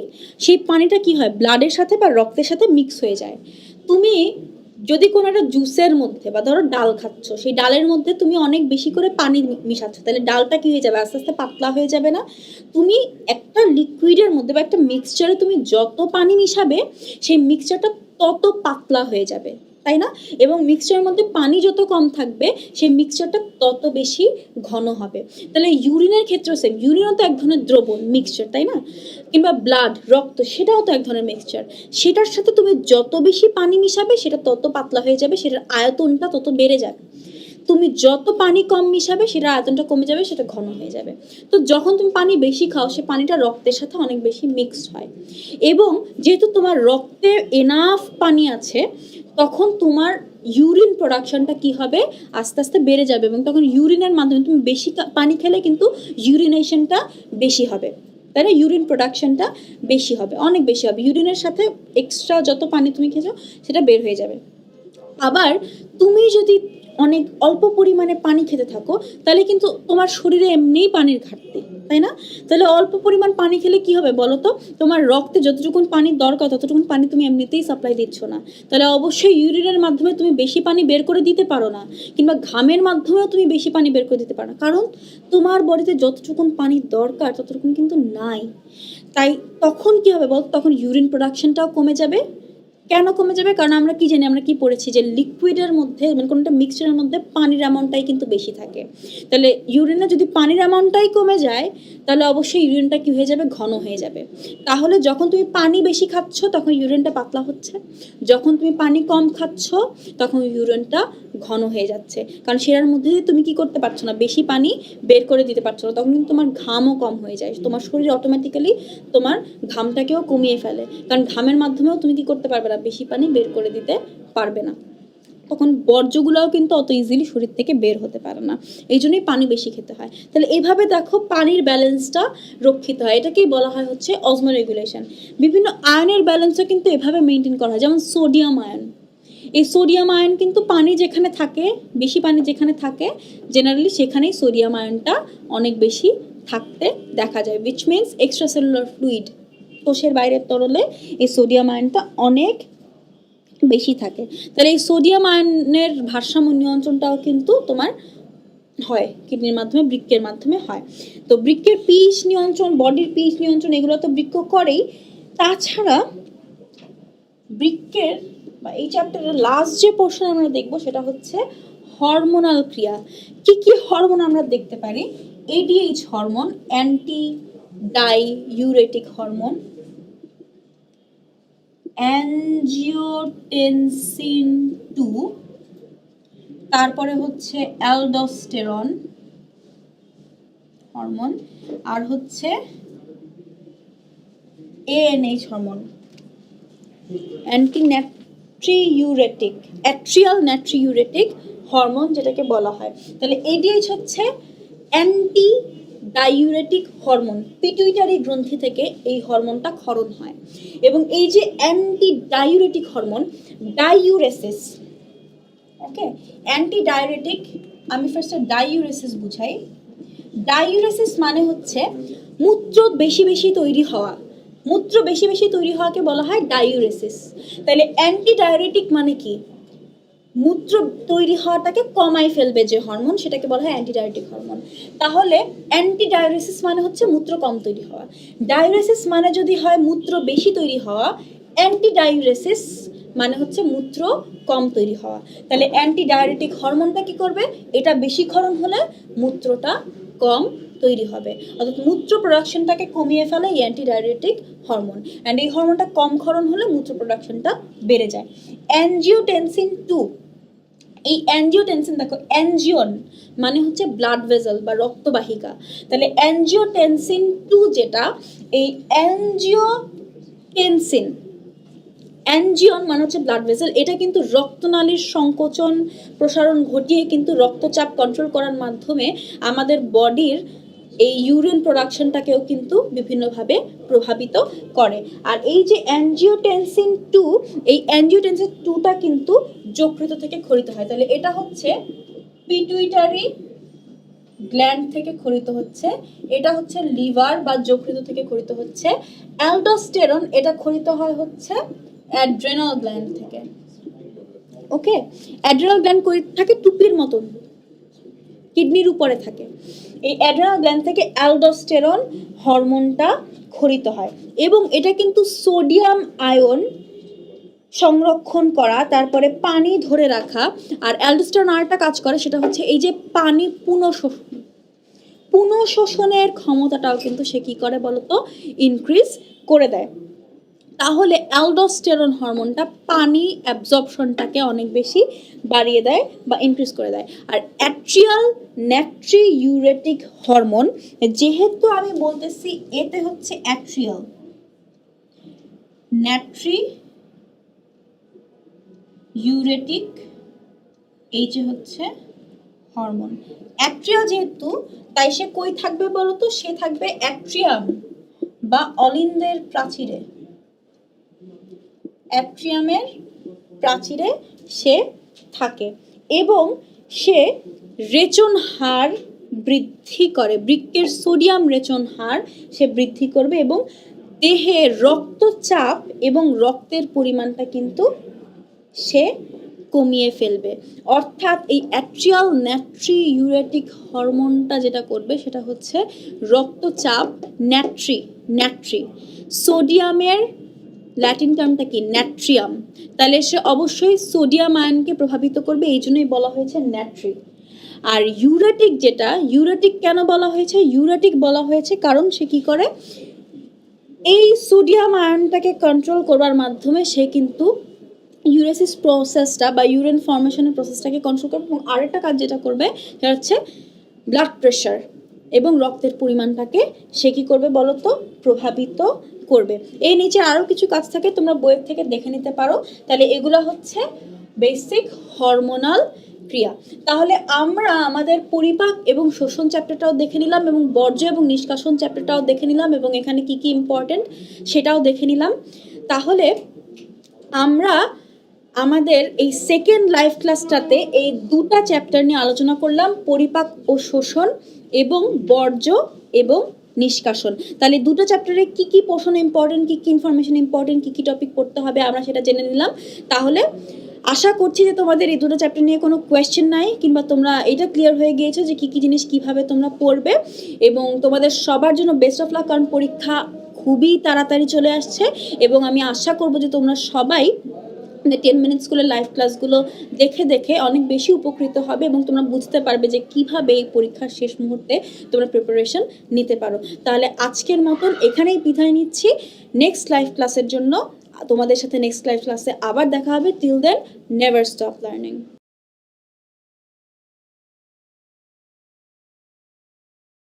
Speaker 1: সেই পানিটা কি হয়? ব্লাডের সাথে বা রক্তের সাথে মিক্স হয়ে যায়। তুমি যদি কোনো একটা জুসের মধ্যে বা ধরো ডাল খাচ্ছ, সেই ডালের মধ্যে তুমি অনেক বেশি করে পানি মিশাচ্ছ, তাহলে ডালটা কি হয়ে যাবে? আস্তে আস্তে পাতলা হয়ে যাবে না? তুমি একটা লিকুইডের মধ্যে বা একটা মিক্সচারে তুমি যত পানি মিশাবে, সেই মিক্সচারটা তত পাতলা হয়ে যাবে, তাই না? এবং মিক্সচারের মধ্যে পানি যত কম থাকবে, সেই মিক্সচারটা তত বেশি ঘন হবে। তাহলে ইউরিনের ক্ষেত্রেও সেম, ইউরিনও তো এক ধরনের দ্রবণ, মিক্সচার, তাই না? কিংবা ব্লাড, রক্ত, সেটাও তো এক ধরনের মিক্সচার। সেটার সাথে তুমি যত বেশি পানি মিশাবে, সেটা তত পাতলা হয়ে যাবে, সেটার আয়তনটা তত বেড়ে যাবে। তুমি যত পানি কম মিশাবে, সেটার আয়তনটা কমে যাবে, সেটা ঘন হয়ে যাবে। তো যখন তুমি পানি বেশি খাও, সে পানিটা রক্তের সাথে অনেক বেশি মিক্সড হয় এবং যেহেতু তোমার রক্তে এনাফ পানি আছে, তখন তোমার ইউরিন প্রোডাকশনটা কি হবে, আস্তে আস্তে বেড়ে যাবে, এবং তখন ইউরিনের মাধ্যমে তুমি বেশি পানি খেলে কিন্তু ইউরিনেশনটা বেশি হবে, তাই না? ইউরিন প্রোডাকশনটা বেশি হবে, অনেক বেশি হবে, ইউরিনের সাথে এক্সট্রা যত পানি তুমি খেয়েছো সেটা বের হয়ে যাবে। আবার তুমি যদি অনেক অল্প পরিমাণে পানি খেতে থাকো তাহলে কিন্তু তোমার শরীরে এমনিই পানির ঘাটতি, তাই না? তাহলে অল্প পরিমাণ পানি খেলে কি হবে বলো তো, তোমার রক্তে যতটুকুন পানির দরকার ততটুকুন পানি তুমি এমনিতেই সাপ্লাই দিচ্ছ না, তাহলে অবশ্যই ইউরিনের মাধ্যমে তুমি বেশি পানি বের করে দিতে পারো না, কিংবা ঘামের মাধ্যমেও তুমি বেশি পানি বের করে দিতে পারো না, কারণ তোমার বডিতে যতটুকুন পানির দরকার ততটুকুন কিন্তু নাই। তাই তখন কি হবে বল, তখন ইউরিন প্রোডাকশনটাও কমে যাবে। কেন কমে যাবে? কারণ আমরা কি জানি, আমরা কি পড়েছি যে লিকুইডের মধ্যে, মানে কোনটা মিক্সচারের মধ্যে পানির অ্যামাউন্টটাই কিন্তু বেশি থাকে। তাহলে ইউরিনে যদি পানির অ্যামাউন্টটাই কমে যায় তাহলে অবশ্যই ইউরিনটা কি হয়ে যাবে, ঘন হয়ে যাবে। তাহলে যখন তুমি পানি বেশি খাচ্ছ তখন ইউরিনটা পাতলা হচ্ছে, যখন তুমি পানি কম খাচ্ছ তখন ইউরিনটা ঘন হয়ে যাচ্ছে, কারণ সেটার মধ্যে তুমি কি করতে পারছো না, বেশি পানি বের করে দিতে পারছো না, তখন কিন্তু তোমার ঘামও কম হয়ে যায়, তোমার শরীর অটোমেটিক্যালি তোমার ঘামটাকেও কমিয়ে ফেলে, কারণ ঘামের মাধ্যমেও তুমি কি করতে পারবে না, বেশি পানি বের করে দিতে পারবে না, তখন বর্জ্যগুলোও কিন্তু অত ইজিলি শরীর থেকে বের হতে পারে না, এই জন্যই পানি বেশি খেতে হয়। তাহলে এইভাবে দেখো পানির ব্যালেন্সটা রক্ষিত হয়, এটাকেই বলা হয় হচ্ছে অসমো রেগুলেশন। বিভিন্ন আয়নের ব্যালেন্সও কিন্তু এভাবে মেনটেন করা হয়, যেমন সোডিয়াম আয়ন। এই সোডিয়াম আয়ন কিন্তু পানি যেখানে থাকে, বেশি পানি যেখানে থাকে জেনারেলি সেখানেই সোডিয়াম আয়নটা অনেক বেশি থাকতে দেখা যায়, which means extra cellular fluid, কোষের বাইরের তরলে এই সোডিয়াম আয়নটা অনেক বেশি থাকে। তাহলে এই সোডিয়াম আয়নের ভারসাম্য নিয়ন্ত্রণটাও কিন্তু তোমার হয় কিডনির মাধ্যমে, বৃক্কের মাধ্যমে হয়। তো বৃক্কের পিএইচ নিয়ন্ত্রণ, বডির পিএইচ নিয়ন্ত্রণ এগুলো তো বৃক্ক করেই। তাছাড়া বৃক্কের বা এই চ্যাপ্টারের লাস্ট যে পোর্শন আমরা দেখব সেটা হচ্ছে হরমোনাল ক্রিয়া। কি কি হরমোন আমরা দেখতে পারি? ADH hormone, anti diuretic hormone, angiotensin 2, তারপরে হচ্ছে অ্যালডোস্টেরন হরমোন, আর হচ্ছে এএনএইচ হরমোন, অ্যান্টিন্যাট্রিউরেটিক, অ্যাট্রিয়াল ন্যাট্রিউরেটিক হরমোন যেটাকে বলা হয়। তাহলে এডিএইচ হচ্ছে অ্যান্টি ডাইউরেটিক হরমোন, পিটুইটারি গ্রন্থি থেকে এই হরমোনটা ক্ষরণ হয়, এবং এই যে অ্যান্টি ডাইউরেটিক হরমোন, ডাইউরেসিস, ওকে, অ্যান্টি ডাইউরেটিক, আমি ফার্স্টে ডাইউরেসিস বুঝাই। ডাইউরেসিস মানে হচ্ছে মূত্র বেশি বেশি তৈরি হওয়া, মূত্র বেশি বেশি তৈরি হওয়াকে বলা হয় ডাইউরেসিস। তাহলে অ্যান্টি ডাইউরেটিক মানে কি, মূত্র তৈরি হওয়াটাকে কমাই ফেলবে যে হরমোন সেটাকে বলা হয় অ্যান্টি ডাইউরেটিক হরমোন। তাহলে অ্যান্টি ডাইউরেসিস মানে হচ্ছে মূত্র কম তৈরি হওয়া, ডাইউরেসিস মানে যদি হয় মূত্র বেশি তৈরি হওয়া, অ্যান্টি ডাইউরেসিস মানে হচ্ছে মূত্র কম তৈরি হওয়া। তাহলে অ্যান্টি ডাইউরেটিক হরমোনটা কি করবে, এটা বেশি ক্ষরণ হলে মূত্রটা কম তৈরি হবে, অর্থাৎ মূত্র প্রোডাকশনটাকে কমিয়ে ফেলে এই অ্যান্টি ডাইউরেটিক হরমোন, অ্যান্ড এই হরমোনটা কম ক্ষরণ হলে মূত্র প্রোডাকশনটা বেড়ে যায়। অ্যানজিওটেনসিন 2, এই অ্যানজিওটেনসিন দেখো, অ্যানজিওন মানে হচ্ছে ব্লাড ভেসেল বা রক্তবাহিকা, তাহলে অ্যানজিওটেনসিন 2 যেটা, এই অ্যানজিওটেনসিন, অ্যানজিওন মানে হচ্ছে ব্লাড ভেসেল, এটা কিন্তু রক্তনালীর সংকোচন প্রসারণ ঘটিয়ে কিন্তু রক্তচাপ কন্ট্রোল করার মাধ্যমে আমাদের বডির এই ইউরিন প্রোডাকশনটাকেও কিন্তু বিভিন্নভাবে প্রভাবিত করে। আর এই যে অ্যানজিওটেনসিন 2, এই অ্যানজিওটেনসিন 2টা কিন্তু যকৃত থেকে ক্ষরিত হয়, তাহলে এটা হচ্ছে পিটুইটারি গ্ল্যান্ড থেকে ক্ষরিত হচ্ছে, এটা হচ্ছে লিভার বা যকৃত থেকে ক্ষরিত হচ্ছে। অ্যালডোস্টেরন এটা ক্ষরিত হয় হচ্ছে অ্যাড্রেনাল গ্ল্যান্ড থেকে, ওকে। অ্যাড্রেনাল গ্ল্যান্ড থাকে টুপির মতন, কিডনির উপরে থাকে, এই অ্যাড্রেনাল গ্ল্যান্ড থেকে অ্যালডোস্টেরন হরমোনটা ক্ষরিত হয়, এবং এটা কিন্তু সোডিয়াম আয়ন সংরক্ষণ করা, তারপরে পানি ধরে রাখা, আর অ্যালডোস্টেরন আরেকটা কাজ করে সেটা হচ্ছে এই যে পানি পুনঃশোষণের ক্ষমতাটাও কিন্তু সে কি করে বলতো, ইনক্রিজ করে দেয়। তাহলে অ্যালডোস্টেরন হরমোনটা পানি অ্যাবজর্পশনটাকে অনেক বেশি বাড়িয়ে দেয় বা ইনক্রিজ করে দেয়। আর অ্যাট্রিয়াল ন্যাট্রিউরেটিক হরমোন, যেহেতু আমি বলতেছি এতে হচ্ছে অ্যাট্রিয়াল ইউরেটিক, এই যে হচ্ছে হরমোন। অ্যাট্রিয়াল যেহেতু, তাই সে কই থাকবে বলো তো? সে থাকবে অ্যাট্রিয়াম বা অলিন্দের প্রাচীরে। অ্যাট্রিয়ামের প্রাচীরে সে থাকে এবং সে রেচন হার বৃদ্ধি করে, বৃক্কের সোডিয়াম রেচন হার সে বৃদ্ধি করবে এবং দেহে রক্তচাপ এবং রক্তের পরিমাণটা কিন্তু সে কমিয়ে ফেলবে। অর্থাৎ এই অ্যাট্রিয়াল নাট্রিউরেটিক হরমোনটা যেটা করবে সেটা হচ্ছে রক্তচাপ, ন্যাট্রি সোডিয়ামের ল্যাটিন টার্মটা কি? ন্যাট্রিয়াম। তাহলে সে অবশ্যই সোডিয়াম আয়নকে প্রভাবিত করবে, এই জন্যই বলা হয়েছে ন্যাট্রি। আর ইউরেটিক যেটা, ইউরেটিক কেন বলা হয়েছে? ইউরেটিক বলা হয়েছে কারণ সে কি করে, এই সোডিয়াম আয়নটাকে কন্ট্রোল করবার মাধ্যমে সে কিন্তু ইউরেসিস প্রসেসটা বা ইউরিন ফর্মেশনের প্রসেসটাকে কন্ট্রোল করবে এবং আরেকটা কাজ যেটা করবে সেটা হচ্ছে ব্লাড প্রেশার এবং রক্তের পরিমাণটাকে সে কী করবে বলো তো? প্রভাবিত করবে। এই নিচে আরও কিছু কাজ থাকে, তোমরা বইয়ের থেকে দেখে নিতে পারো। তাহলে এগুলো হচ্ছে বেসিক হরমোনাল ক্রিয়া। তাহলে আমরা আমাদের পরিপাক এবং শোষণ চ্যাপ্টারটাও দেখে নিলাম এবং বর্জ্য এবং নিষ্কাশন চ্যাপ্টারটাও দেখে নিলাম এবং এখানে কি কি ইম্পর্টেন্ট সেটাও দেখে নিলাম। তাহলে আমরা আমাদের এই সেকেন্ড লাইফ ক্লাসটাতে এই দুটা চ্যাপ্টার নিয়ে আলোচনা করলাম, পরিপাক ও শোষণ এবং বর্জ্য এবং নিষ্কাশন। তাহলে দুটো চ্যাপ্টারে কি কি পোর্শন ইম্পর্টেন্ট, কি কি ইনফরমেশন ইম্পর্টেন্ট, কি কি টপিক পড়তে হবে আমরা সেটা জেনে নিলাম। তাহলে আশা করছি যে তোমাদের এই দুটো চ্যাপ্টার নিয়ে কোনো কোয়েশ্চেন নাই, কিংবা তোমরা এটা ক্লিয়ার হয়ে গিয়েছো যে কী কী জিনিস কীভাবে তোমরা পড়বে। এবং তোমাদের সবার জন্য বেস্ট অফ লাক, কারণ পরীক্ষা খুবই তাড়াতাড়ি চলে আসছে এবং আমি আশা করবো যে তোমরা সবাই 10 মিনিট স্কুলের লাইভ ক্লাসগুলো দেখে দেখে অনেক বেশি উপকৃত হবে এবং তোমরা বুঝতে পারবে যে কিভাবে এই পরীক্ষার শেষ মুহূর্তে তোমরা প্রিপারেশন নিতে পারো। তাহলে আজকের মতন এখানেই বিদায় নিচ্ছি। নেক্সট লাইভ ক্লাসের জন্য তোমাদের সাথে নেক্সট লাইভ ক্লাসে আবার দেখা হবে। Till then, never stop learning.